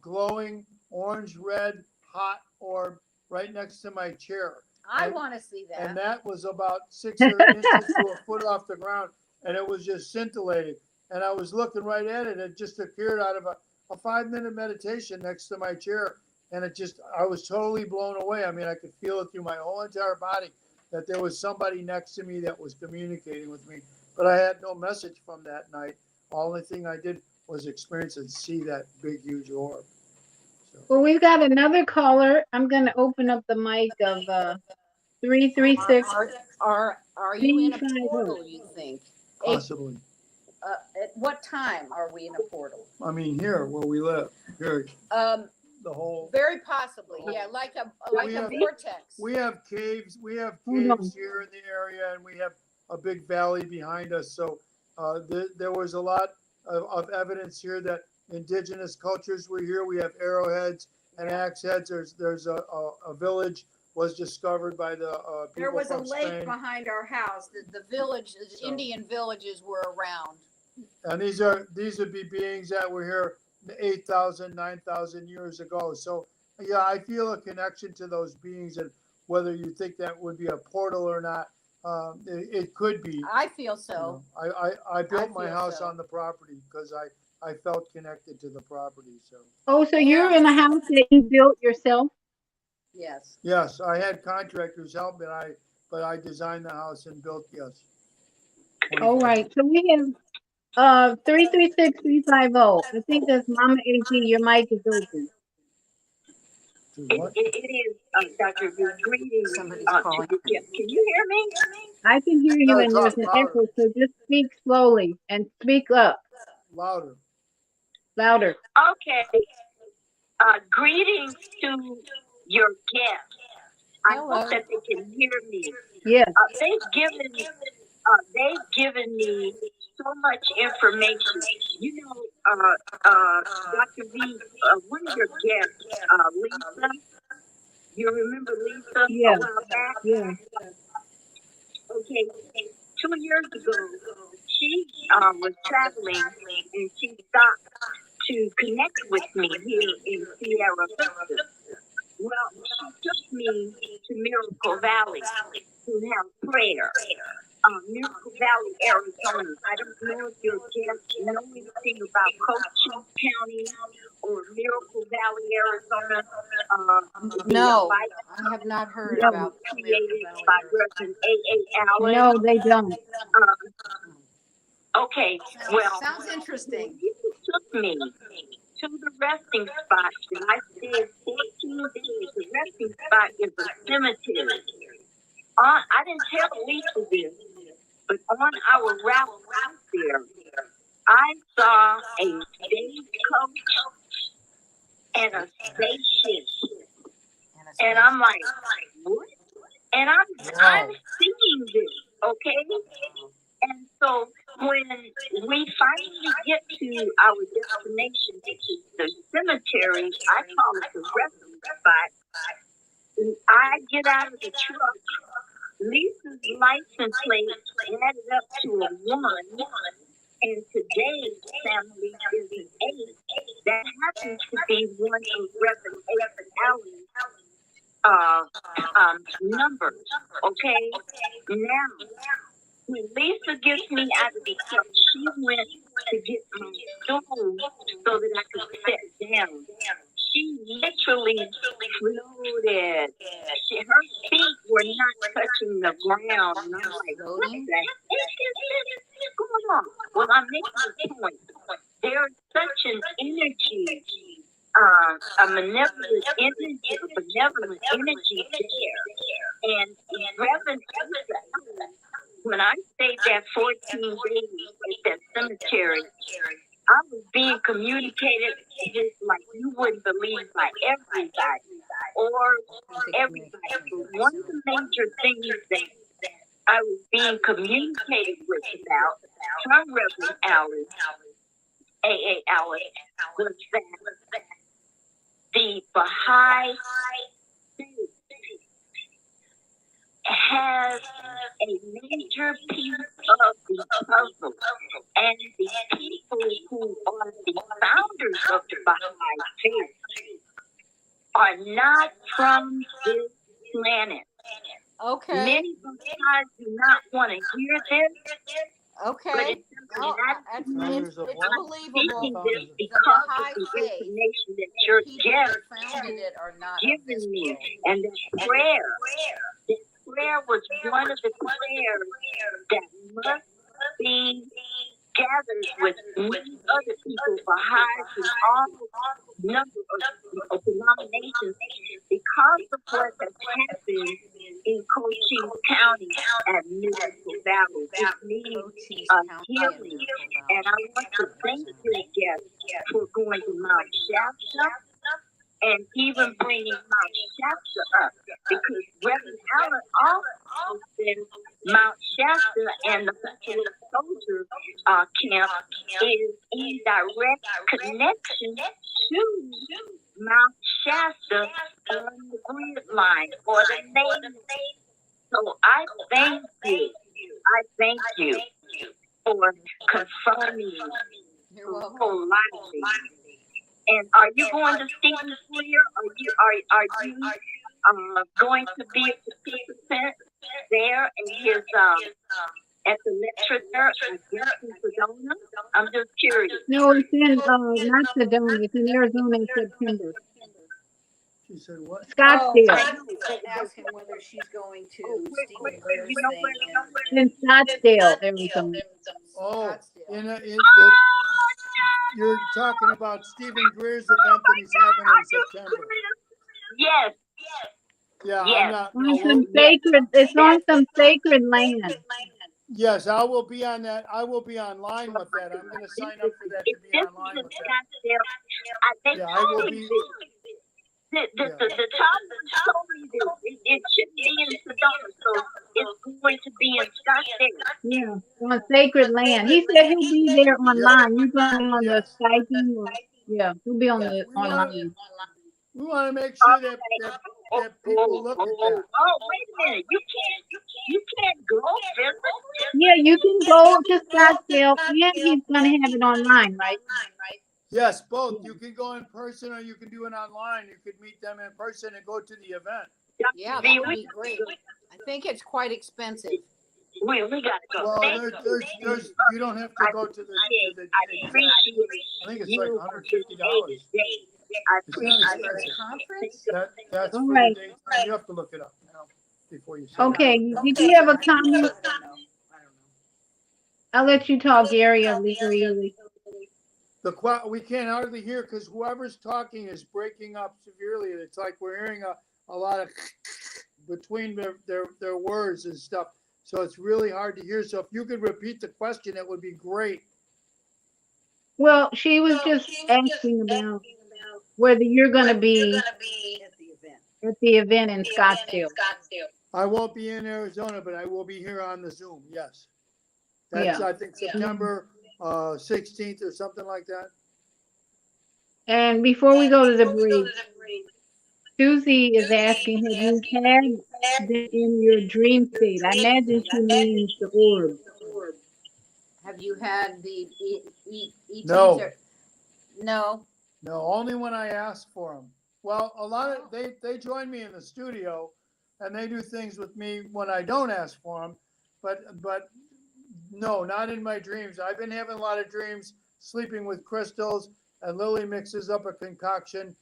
glowing orange red hot orb right next to my chair. I want to see that. And that was about 6 inches to a foot off the ground, and it was just scintillating. And I was looking right at it. It just appeared out of a 5-minute meditation next to my chair. And I was totally blown away. I mean, I could feel it through my whole entire body that there was somebody next to me that was communicating with me. But I had no message from that night. Only thing I did was experience and see that big, huge orb. So. Well, we've got another caller. I'm going to open up the mic of 336. Are you in a portal, you think? Possibly. At what time are we in a portal? I mean, here where we live, here, the whole. Very possibly, yeah, like a vortex. We have caves. We have caves here in the area, and we have a big valley behind us. So there was a lot of evidence here that indigenous cultures were here. We have arrowheads and axe heads. There's a village was discovered by the people there was a from lake Spain. behind our house. The village, the Indian villages were around. And these would be beings that were here 8,000, 9,000 years ago. So yeah, I feel a connection to those beings, and whether you think that would be a portal or not, it could be. I feel so. You know, I built my house on the property because I felt connected to the property. So. Oh, so you're in a house that you built yourself? Yes. Yes, I had contractors help me, but I designed the house and built. Yes. All right. So we have 336-350. I think that's Mama AG. Your mic is open. It is, Dr. V. Greetings. Somebody's calling. Can you hear me? I can hear you, and there's an echo, so just speak slowly and speak up. Louder. Louder. Okay. Greetings to your guests. I hope that they can hear me. Yes. They've given me so much information. You know, Dr. V, one of your guests, Lisa, you remember Lisa? Yeah. A while back? Yeah. Okay. 2 years ago, she was traveling and she stopped to connect with me here in Sierra Vista. Well, she took me to Miracle Valley to have prayer. Miracle Valley, Arizona. I don't know if your guests know anything about Cochise County or Miracle Valley, Arizona. No, I have not heard about created by Reverend A.A. Allen. No, they don't. Okay, well. Sounds interesting. He took me to the resting spot, and I stayed 14 days. The resting spot is a cemetery. I didn't tell Lisa this, but on our route there, I saw a stagecoach and a spaceship. And I'm like, what? And I'm seeing this, okay? And so when we finally get to our destination, which is the cemetery, I call it the resting spot, I get out of the truck. Lisa's license plate added up to a 1, and today's family is an 8. That happens to be one of Reverend Allen's numbers. Okay? Now, when Lisa gets me out of the truck, she went to get my stool so that I could sit down. She literally floated. Her feet were not touching the ground. And I'm like, what the heck is going on? Well, I'm making a point. There's such an energy, a benevolent energy there. And Reverend Lisa, when I stayed there 14 days at that cemetery, I was being communicated with like you wouldn't believe by everybody or everybody. But one of the major things that I was being communicated with about from Reverend Allen, A.A. Allen, was that the Baha'i faith has a major piece of the puzzle, and the people who are the founders of the Baha'i faith are not from this planet. Okay. Many Baha'is do not want to hear this. Okay. But it's It's believable. speaking this The because Baha'i of the faith, information that your people guest that founded it are not of given this me, world. and the prayer. The prayer was one of the prayers that must be gathered with many other people, Baha'is and all number of denominations, because of what has happened in Cochise County and Miracle Valley. It needs healing. And I want to thank your guests for going to Mount Shasta and even bringing Mount Shasta up, because Reverend Allen also said Mount Shasta and the Buffalo Soldier camp is in direct connection to Mount Shasta on the grid line or the name. So I thank you. I thank you for confirming wholeheartedly. And are you going to Stephen's Clear? Are you going to be a participant there in his at the lecture there, I guess in Sedona? I'm just curious. No, it's in not Sedona. It's in Arizona in September. She said what? Scottsdale. I was asking whether she's going to Stephen Greer's thing In Scottsdale, Arizona. Oh, Scottsdale. you're talking about Stephen Greer's event that he's having in September. Yes. Yeah, Yes. I'm not. On some sacred, it's on some sacred land. Yes, I will be on that. I will be online with that. I'm going to sign up for that to be online with that. Yeah, I will be. The topic told me this. It should be in Sedona, so it's going to be in Scottsdale. Yeah, on sacred land. He said he'll be there online. You're going to be on the Skype or he'll be on the online. We want to make sure that people look at that. Oh, wait a minute. You can't go visit. Yeah, you can go to Scottsdale, and he's going to have it online, right? Yes, both. You can go in person or you can do it online. You could meet them in person and go to the event. Yeah, that would be great. I think it's quite expensive. We got to go. Well, there's you don't have to go to the I appreciate I think it's like $150. I appreciate For a conference? That's All for right. the daytime. You have to look it up now before you say Okay, did you have a comment? I don't know. I'll let you talk, Gary or Lee. We can't hardly hear because whoever's talking is breaking up severely. It's like we're hearing a lot of between their words and stuff. So it's really hard to hear. So if you could repeat the question, it would be great. Well, she was just asking about whether you're going to be at the event in Scottsdale. I won't be in Arizona, but I will be here on the Zoom. Yes. That's, Yeah. I think, September 16th or something like that. And before we go to the break, Susie is asking, have you had them in your dream state? I imagine she means the orb. Have you had the ETs? No. No. No, only when I ask for them. Well, a lot of they join me in the studio, and they do things with me when I don't ask for them. But no, not in my dreams. I've been having a lot of dreams sleeping with crystals, and Lily mixes up a concoction.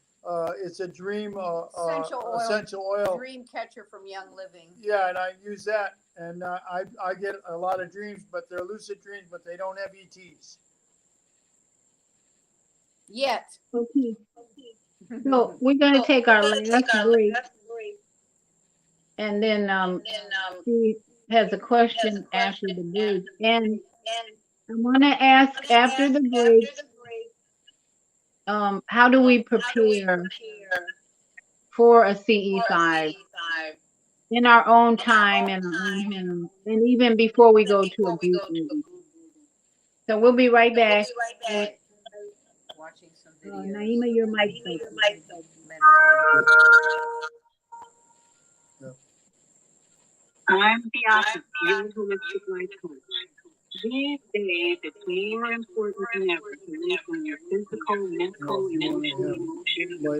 It's a dream essential oil. Dream catcher from Young Living. Yeah, and I use that, and I get a lot of dreams, but they're lucid dreams, but they don't have ETs. Yet. Okay. So we're going to take our last break. And then she has a question after the break. And I want to ask after the break, how do we prepare for a CE5 in our own time and our own home, and even before we go to a group meeting? So we'll be right back. Watching some videos. Naima, your mic's open. I'm Bianca, your holistic life coach. These days, it's more important than ever to live on your physical, mental, and emotional health.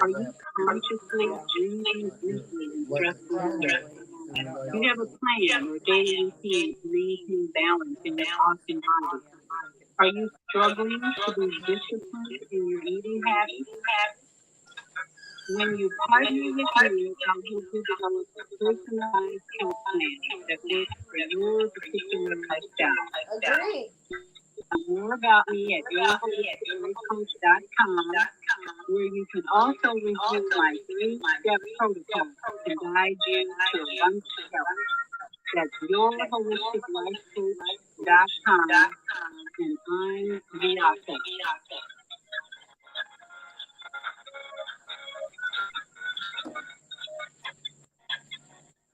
Are you consciously dreaming deeply and stressful out? Do you have a plan or daily routine to maintain balance in your thoughts and body? Are you struggling to be disciplined in your eating habits? When you partner with me, I'll help you develop a personalized health plan that works for your particular lifestyle. Agree. More about me at yourholisticcoach.com, where you can also review my 3-step protocol to guide you to abundant health. That's yourholisticlifecoach.com, and I'm Viata.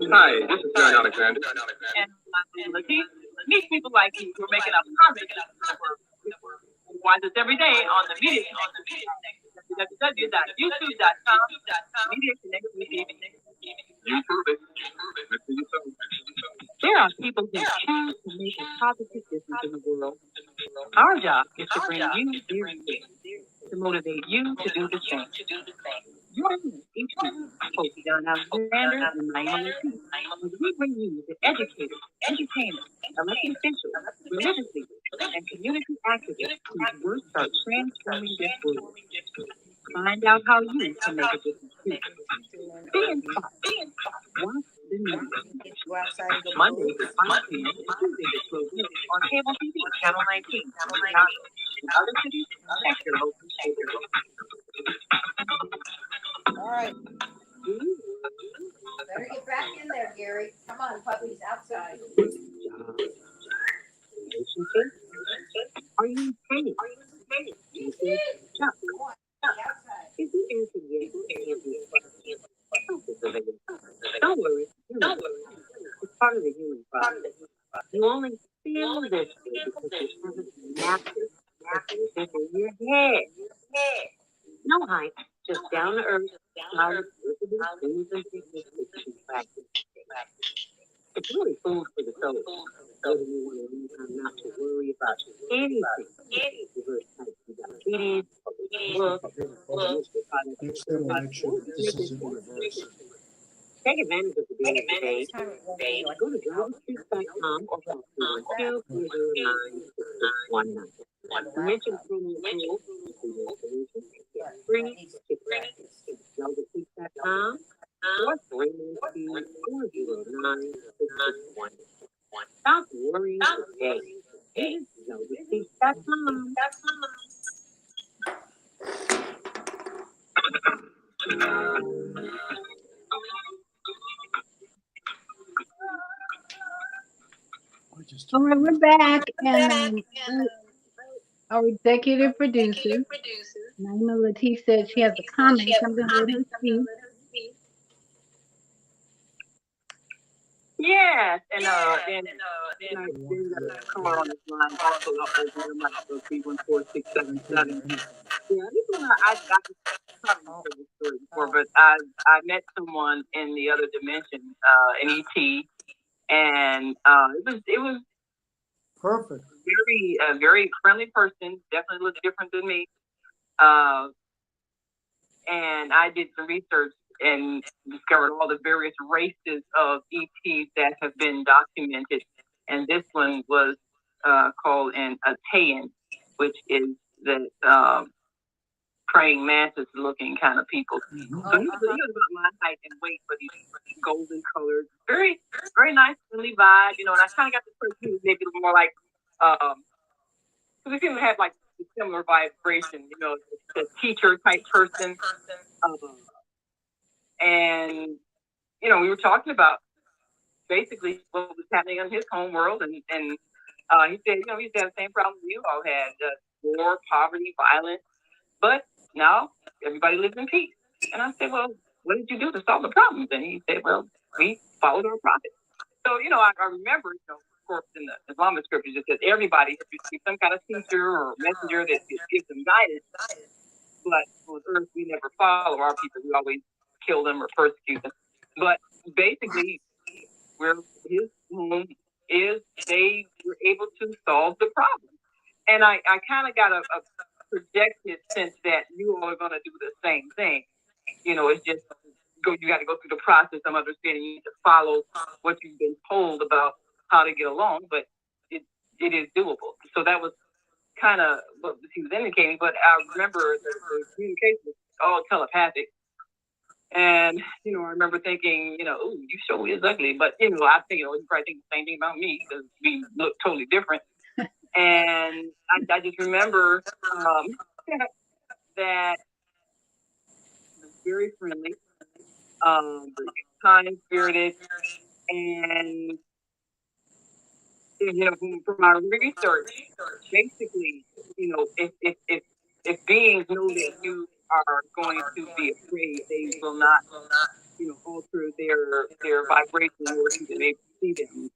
Hi, this is John Alexander. And meet people like you who are making a positive watch us every day on the media www.youtube.com media connect with TV. There are people who choose to make a positive difference in the world. Our job is to bring you their ideas, to motivate you to do the same. Join us each week, host John Alexander and Naima Latif, as we bring you the educators, entertainers, elected officials, religious leaders, and community activists whose works are transforming this world. Find out how you can make a difference too. Be inspired. Watch the news. Monday to 5 p.m. Tuesday to 12 noon on cable TV, Channel 19, in other cities, check your local station. All right. Better get back in there, Gary. Come on, puppies, outside. Are you ready? Chuck, if you answer yes to any of these questions, don't worry. It's part of the human process. You only feel this way because you haven't mastered the in your head. No hype, just down to earth, solid, visible things and techniques that you practice. It's really food for the soul. So you want to learn how not to worry about anything. Reverse type 2 diabetes, Next time we'll make sure that this is in reverse. Take advantage of the deal today. Go to driverstreet.com or call 209-619. Mention promo code free to practice. driverstreet.com or 312-409-661. Stop worrying today. Visit driverstreet.com. All right, we're back, and our executive producer, Naima Latif, said she has a comment. I'm going to let her speak. Yes, and I did a caller on this line also over there, like 314-677. Yeah, this one I probably told this story before, but I met someone in the other dimension, an ET, and it was Perfect. very friendly person. Definitely looked different than me. Uh, and I did some research and discovered all the various races of ETs that have been documented. And this one was called an Atayan, which is the praying mantis looking kind of people. So he was about my height and weight, but he's golden colored, very nice, friendly vibe, you know. And I kind of got the person who was maybe a little more like, because we seem to have like a similar vibration, you know, the teacher type person. And you know, we were talking about basically what was happening in his home world, and he said, you know, he's had the same problems you all had: war, poverty, violence. But now everybody lives in peace. And I said, well, what did you do to solve the problems? And he said, well, we followed our prophet. So, you know, I remember, you know, of course, in the Islamic scriptures, it says everybody should receive some kind of teacher or messenger that gives them guidance. But on earth, we never follow our people. We always kill them or persecute them. But basically, where his home is, they were able to solve the problem. And I kind of got a projected sense that you all are going to do the same thing. You know, it's just you got to go through the process of understanding. You need to follow what you've been told about how to get along, but it is doable. So that was kind of what he was indicating. But I remember the communication was all telepathic. And, you know, I remember thinking, you know, oh, you sure is ugly. But, you know, I think, you know, you probably think the same thing about me because we look totally different. And I just remember that he was very friendly, kind-spirited, and you know, from our research, basically, you know, if beings know that you are going to be afraid, they will not, you know, alter their vibration in order to be able to see them,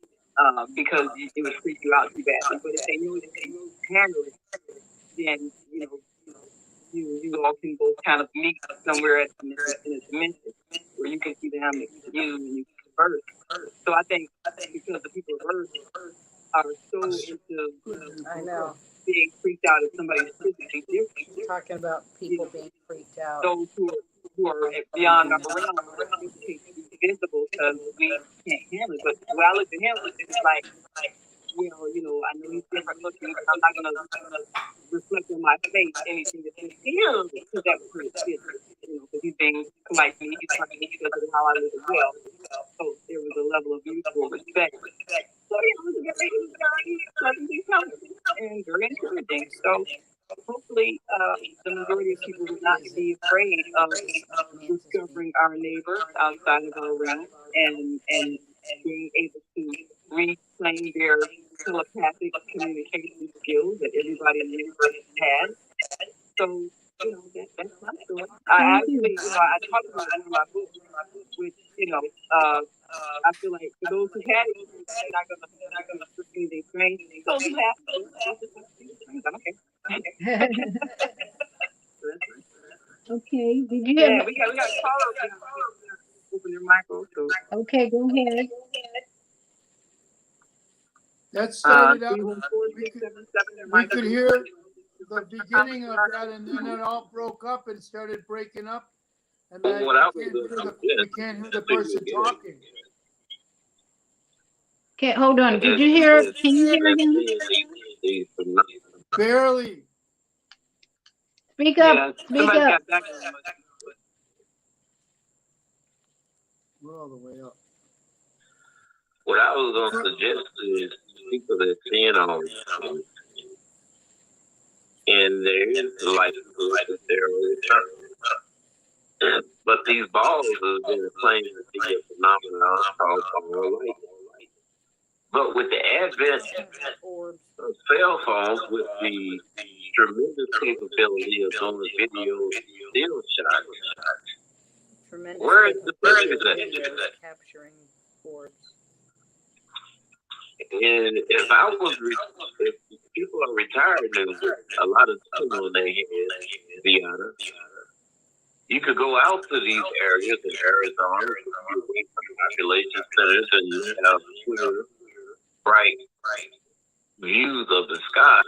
because it would freak you out too badly. But if they know that they know to handle it, then you know, you all can both kind of meet somewhere in a dimension where you can see them and you and you can converse. So I think because the people of Earth are so into being freaked out if somebody's physically different. Talking about people being freaked out. Those who are beyond our realm are visible because we can't handle it. But when I look at him, it's like, well, you know, I know he's different looking, but I'm not going to reflect on my face anything that he feels because that would hurt his business. You know, because he's being polite to me, he's talking to me because of how I live as well. So there was a level of mutual respect. So, you know, it was very pleasantly comfortable and very encouraging. So hopefully the majority of people will not be afraid of discovering our neighbors outside of our realm and being able to reclaim their telepathic communication skills that everybody in the universe has. So, you know, that's my story. I actually, you know, I talk about it in my book, which, you know, I feel like for those who had it, they're not gonna put anything strange. Those who have it, I don't care. Okay. Did you Yeah, have? we got a caller. Open your micro. So. Okay, go ahead. That started out, we could 314-677. hear the beginning of that, and then it all broke up and started breaking up. And then we can't hear the person talking. Okay, hold on. Did you hear? Can you hear him? Barely. Speak up. Speak up. We're all the way up. What I was going to suggest is people that stand on and there is light there return. But these balls have been claimed to be a phenomenon called ball lightning. But with the advent of cell phones, with the tremendous capability of doing video still shots, where is the purpose of that? Capturing orbs. And if people are retired and with a lot of time on their hands, be honest, you could go out to these areas in Arizona, away from population centers, and you have clear, bright views of the sky.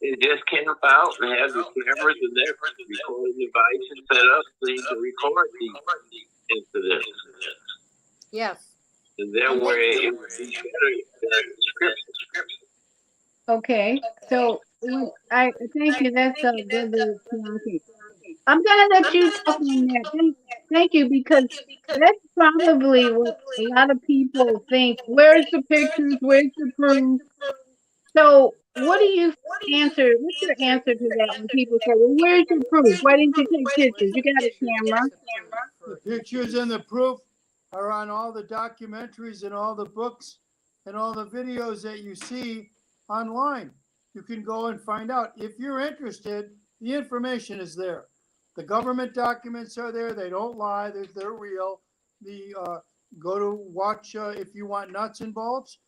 And just camp out and have your cameras and their recording devices set up so you can record these incidents. Yes. And then where it would be better than scripts. Okay, so I thank you. That's very Bianchi. I'm gonna let you talk on that. Thank you, because that's probably what a lot of people think. Where's the pictures? Where's the proof? So, what do you answer? What's your answer to that when people say, "Well, where's your proof? Why didn't you take pictures? You got a camera." The pictures and the proof are on all the documentaries and all the books and all the videos that you see online. You can go and find out. If you're interested, the information is there. The government documents are there. They don't lie. They're real. Go to watch, if you want nuts and bolts,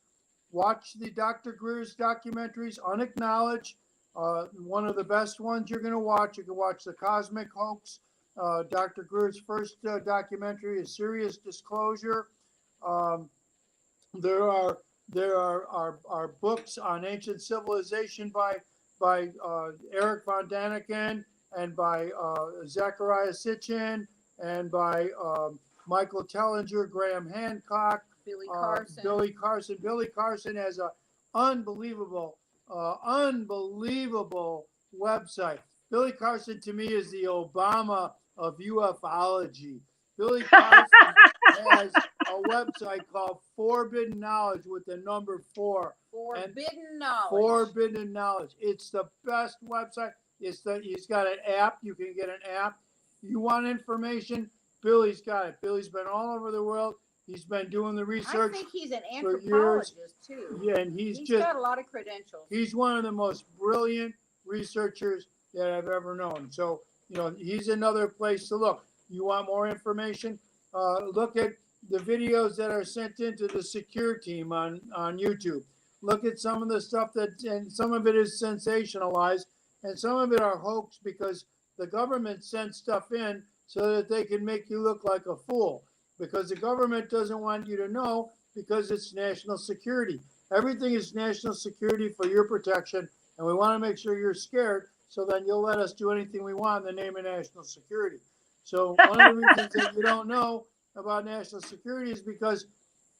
watch the Dr. Greer's documentaries, Unacknowledged. One of the best ones you're going to watch. You can watch The Cosmic Hoax. Dr. Greer's first documentary is Serious Disclosure. There are books on ancient civilization by Eric von Daniken and by Zechariah Sitchin and by Michael Tellinger, Graham Hancock, Billy Carson. Billy Carson has an unbelievable website. Billy Carson to me is the Obama of ufology. Billy Carson has a website called Forbidden Knowledge with the number 4. Forbidden Knowledge. Forbidden Knowledge. It's the best website. He's got an app. You can get an app. You want information? Billy's got it. Billy's been all over the world. He's been doing the research. I think he's an for anthropologist years. too. Yeah, and he's just got a lot of credentials. He's one of the most brilliant researchers that I've ever known. So, he's another place to look. You want more information? Look at the videos that are sent into the secure team on YouTube. Look at some of the stuff and some of it is sensationalized, and some of it are hoax because the government sends stuff in so that they can make you look like a fool. Because the government doesn't want you to know because it's national security. Everything is national security for your protection, and we want to make sure you're scared so then you'll let us do anything we want in the name of national security. So one of the reasons that you don't know about national security is because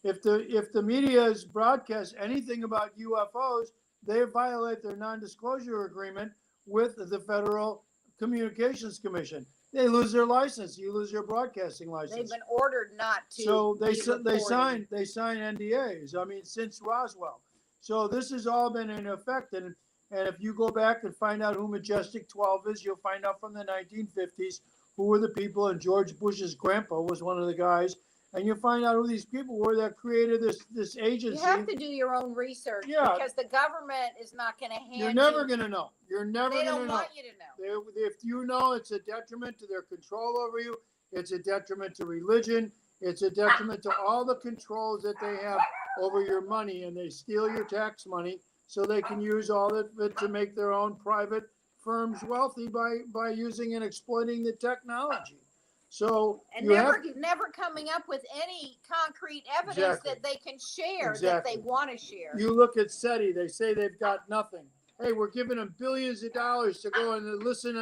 if the media is broadcast anything about UFOs, they violate their non-disclosure agreement with the Federal Communications Commission. They lose their license. You lose your broadcasting license. They've been ordered not to. So they sign NDAs. I mean, since Roswell. So this has all been in effect. And if you go back and find out who Majestic 12 is, you'll find out from the 1950s who were the people. And George Bush's grandpa was one of the guys. And you'll find out who these people were that created this agency. You have to do your own research because the government is not going to hand you. You're never going to know. You're never going to know. They don't want you to know. If you know, it's a detriment to their control over you. It's a detriment to religion. It's a detriment to all the controls that they have over your money. And they steal your tax money so they can use all of it to make their own private firms wealthy by using and exploiting the technology. So and never coming up with any concrete evidence that they can share that they want to share. You look at SETI; they say they've got nothing. Hey, we're giving them billions of dollars to go and listen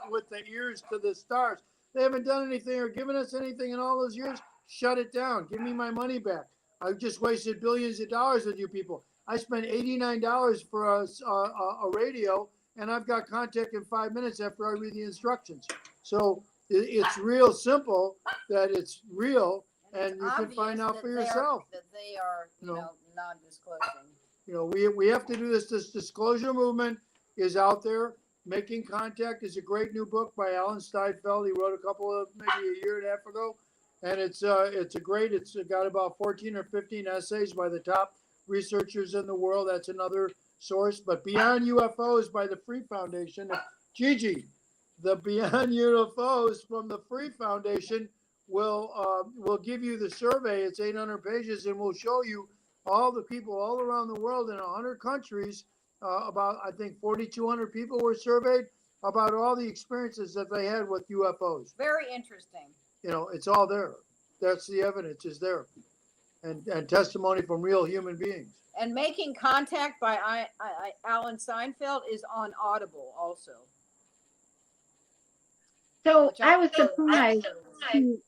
with the ears to the stars. They haven't done anything or given us anything in all those years. Shut it down. Give me my money back. I've just wasted billions of dollars with you people. I spent $89 for a radio, and I've got contact in 5 minutes after I read the instructions. So it's real simple that it's real, and you can find out for yourself. That they are, non-disclosing. We have to do this. This disclosure movement is out there. Making Contact is a great new book by Alan Steinfeld. He wrote maybe a year and a half ago, and it's got about 14 or 15 essays by the top researchers in the world. That's another source. But Beyond UFOs by the Free Foundation. Gigi, the Beyond UFOs from the Free Foundation will give you the survey. It's 800 pages, and will show you all the people all around the world in 100 countries. About, I think, 4,200 people were surveyed about all the experiences that they had with UFOs. Very interesting. You know, it's all there. That's the evidence is there, and testimony from real human beings. And Making Contact by Alan Seinfeld is on Audible also. So I was surprised to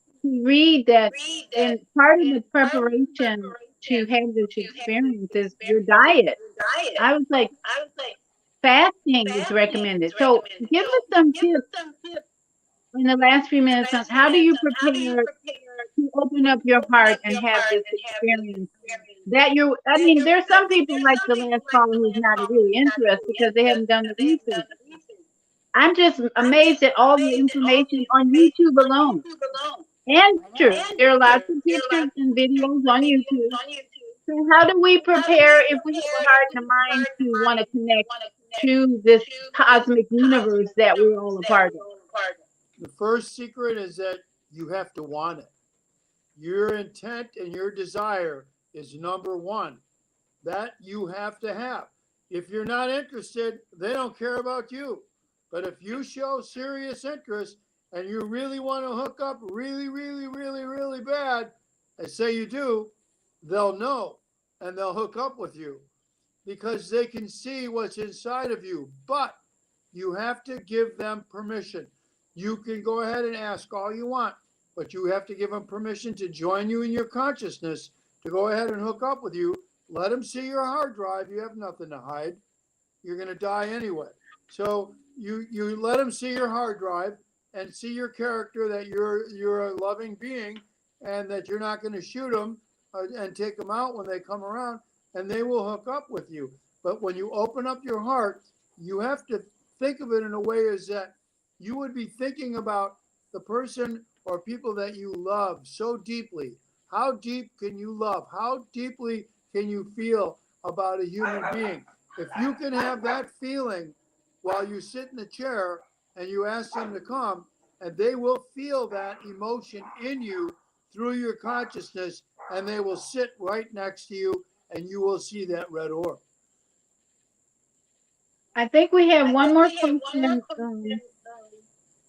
read that in part of the preparation to have this experience is your diet. I was like, fasting is recommended. So give us some tips in the last few minutes on how do you prepare to open up your heart and have this experience that you I mean, there's some people like the last caller who's not really interested because they haven't done the research. I'm just amazed at all the information on YouTube alone. And pictures. There are lots of pictures and videos on YouTube. So how do we prepare if we have a heart and a mind to want to connect to this cosmic universe that we're all a part of? The first secret is that you have to want it. Your intent and your desire is number one. That you have to have. If you're not interested, they don't care about you. But if you show serious interest and you really want to hook up really, really, really, really bad, and say you do, they'll know and they'll hook up with you because they can see what's inside of you. But you have to give them permission. You can go ahead and ask all you want, but you have to give them permission to join you in your consciousness, to go ahead and hook up with you. Let them see your hard drive. You have nothing to hide. You're going to die anyway. So you let them see your hard drive and see your character, that you're a loving being and that you're not going to shoot them and take them out when they come around, and they will hook up with you. But when you open up your heart, you have to think of it in a way as that you would be thinking about the person or people that you love so deeply. How deep can you love? How deeply can you feel about a human being? If you can have that feeling while you sit in the chair and you ask them to come, and they will feel that emotion in you through your consciousness, and they will sit right next to you, and you will see that red orb. I think we have one more question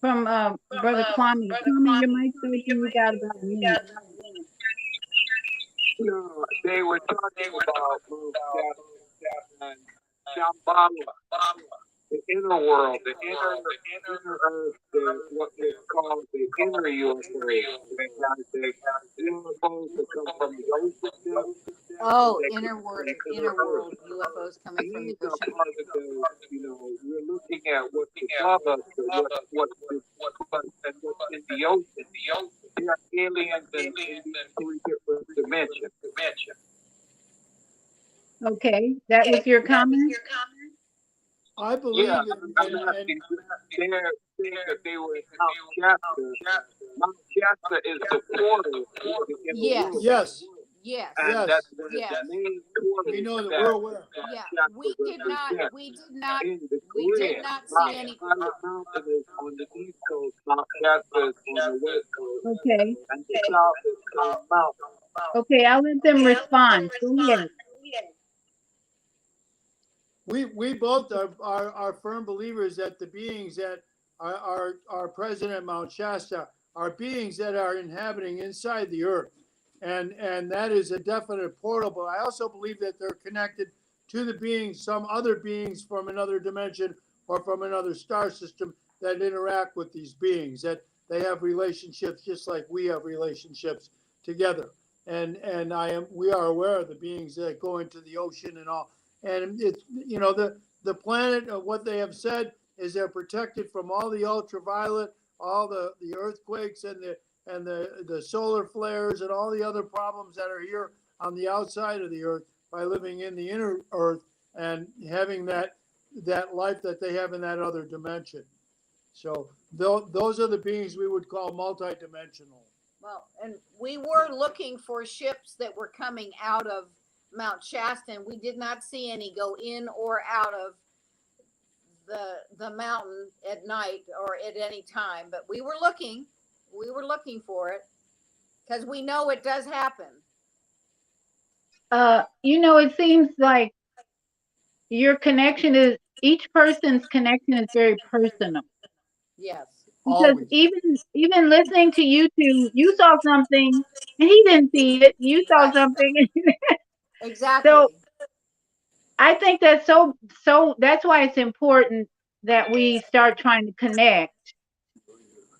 from Brother Kwame. Kwame, your mic's open. You got about a minute. They were talking about and Shambhala, the inner world, the inner earth, what they call the inner UFO. They UFOs that come from the ocean. Oh, inner world UFOs coming from the These are ocean. part of the, we're looking at what's above us, what's in the ocean. There are aliens in three different dimensions. Okay, that was your comment? I believe Yeah, in they're saying that they were in Mount Shasta. Mount Shasta is the portal to the inner Yes. world. yes, Yes. And Yes. that's one of Yes. the main portals we know that that we're aware. Yeah. Shasta We did not represents. In the we did grid, not see Mount any Pilot Mountain is on the east coast, Mount Shasta is on the west coast, Okay. and the south is Stone Mountain. Okay, I'll let them respond. Go ahead. We both are firm believers that the beings that are present at Mount Shasta are beings that are inhabiting inside the earth. And that is a definite portal. But I also believe that they're connected to the beings, some other beings from another dimension or from another star system that interact with these beings, that they have relationships just like we have relationships together. And we are aware of the beings that go into the ocean and all. And it's, the planet, what they have said is they're protected from all the ultraviolet, all the earthquakes and the solar flares and all the other problems that are here on the outside of the earth by living in the inner earth and having that life that they have in that other dimension. So those are the beings we would call multidimensional. Well, and we were looking for ships that were coming out of Mount Shasta, and we did not see any go in or out of the mountain at night or at any time. But we were looking for it because we know it does happen. it seems like your connection is each person's connection is very personal. Yes. Because Always. even listening to you two, you saw something and he didn't see it. You saw Right. something. Exactly. So I think that's so that's why it's important that we start trying to connect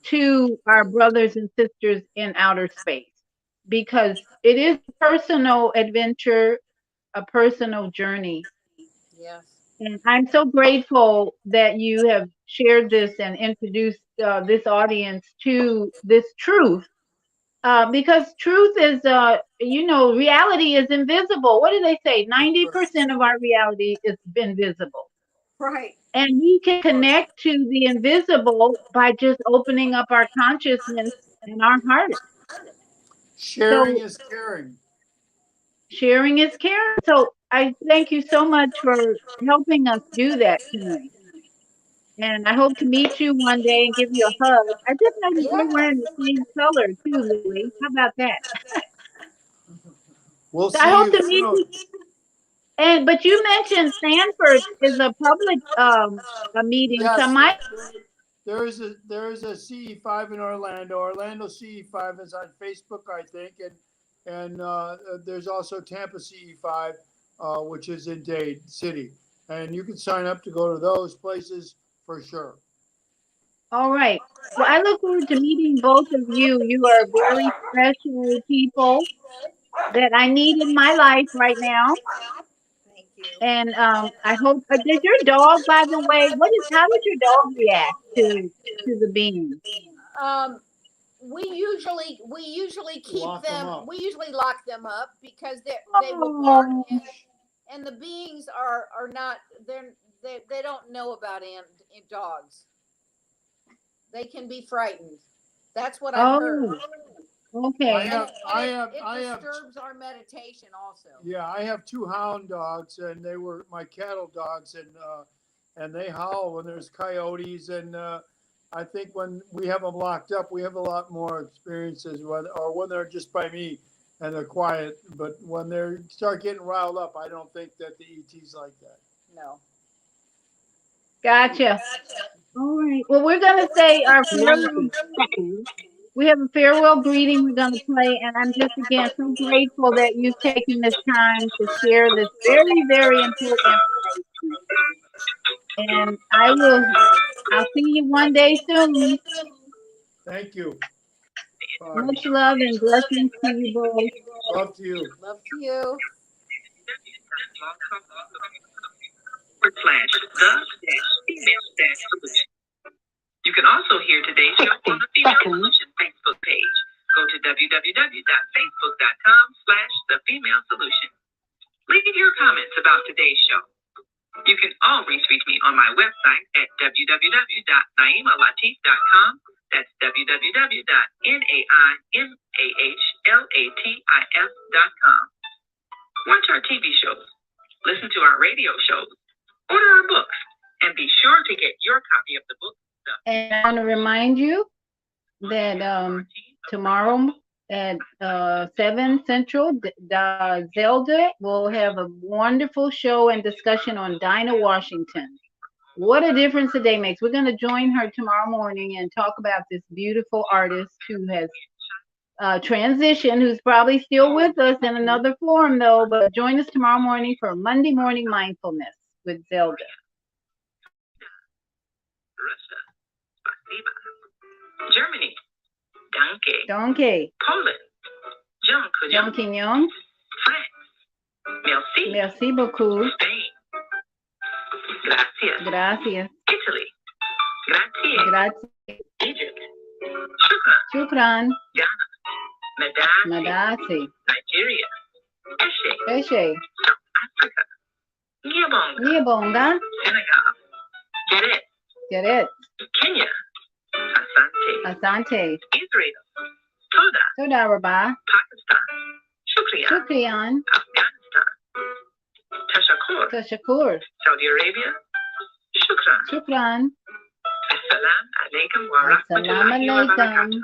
to our brothers and sisters in outer space, because it is a personal adventure, a personal journey. Yes. And I'm so grateful that you have shared this and introduced this audience to this truth, because truth is, reality is invisible. What do they say? 90% of our reality is invisible. Right. And we can connect to the invisible by just opening up our consciousness and our heart. Sharing So is caring. sharing is caring. So I thank you so much for helping us do that tonight. And I hope to meet you one day and give you a hug. I just noticed we're Yes. wearing the same color too, Lily. How about that? We'll So I see hope you to meet soon. you. And but you mentioned Stanford is a public a meeting. So Yes, my there is a CE5 in Orlando. Orlando CE5 is on Facebook, I think, and there's also Tampa CE5, which is in Dade City, and you can sign up to go to those places for sure. all right. Well, I look forward to meeting both of you. You are very special people that I need in my life right now. Thank you. And I hope. Does your dog, by the way, how does your dog react to the beam? Um, we usually keep Lock them them. up. We usually lock them up because they will bark, Oh, and the beings are not. They don't know about dogs. They can be frightened. That's what I've heard. oh, I okay. And have, it, and I it, have, it I have, disturbs our meditation also. yeah, I have two hound dogs, and they were my cattle dogs, and they howl when there's coyotes, and I think when we have them locked up, we have a lot more experiences when they're just by me and they're quiet. But when they start getting riled up, I don't think that the ET's like that. No. Gotcha. All right. Well, we're gonna say our farewell. 90 seconds. We have a farewell greeting we're gonna play, and I'm just again so grateful that you've taken this time to share this very, very important information. And I'll see you one day soon. Thank you. Bye. Much love and blessings to you both. Love to you. Love to you. /the-female-solution. You can also hear today's show on the Female Solution Facebook page. Go to www.facebook.com/thefemalesolution. Leave your comments about today's show. You can always reach me on my website at www.naimalatif.com. That's www.naimalatif.com. Watch our TV shows, listen to our radio shows, order our books, and be sure to get your copy of the book. And I want to remind you that tomorrow at 7 Central, Zelda will have a wonderful show and discussion on Dinah Washington. What a difference a day makes. We're going to join her tomorrow morning and talk about this beautiful artist who has transitioned, who's probably still with us in another form, though. But join us tomorrow morning for Monday Morning Mindfulness with Zelda. Germany, Danke. Donkey. Poland, John Quignon. France, merci. Merci beaucoup. Spain, gracias. Gracias. Italy, grazie. Grazie. Egypt, shukran. Shukran. Ghana, madasi. Madasi. Nigeria, eshe. Eshe. Africa, ngiyabonga. Ngiyabonga. Senegal, geret. Geret. Kenya, asante. Asante. Israel, toda. Toda Rabba. Pakistan, shukriya. Shukriyan. Afghanistan, tashakur. Tashakur. Saudi Arabia, shukran. Shukran. Assalamu alaikum wa Assalamu rahmatullahi wa alaikum. barakatuh.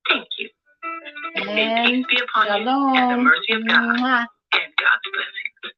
Thank you. And shalom. Mwah. and God's blessings.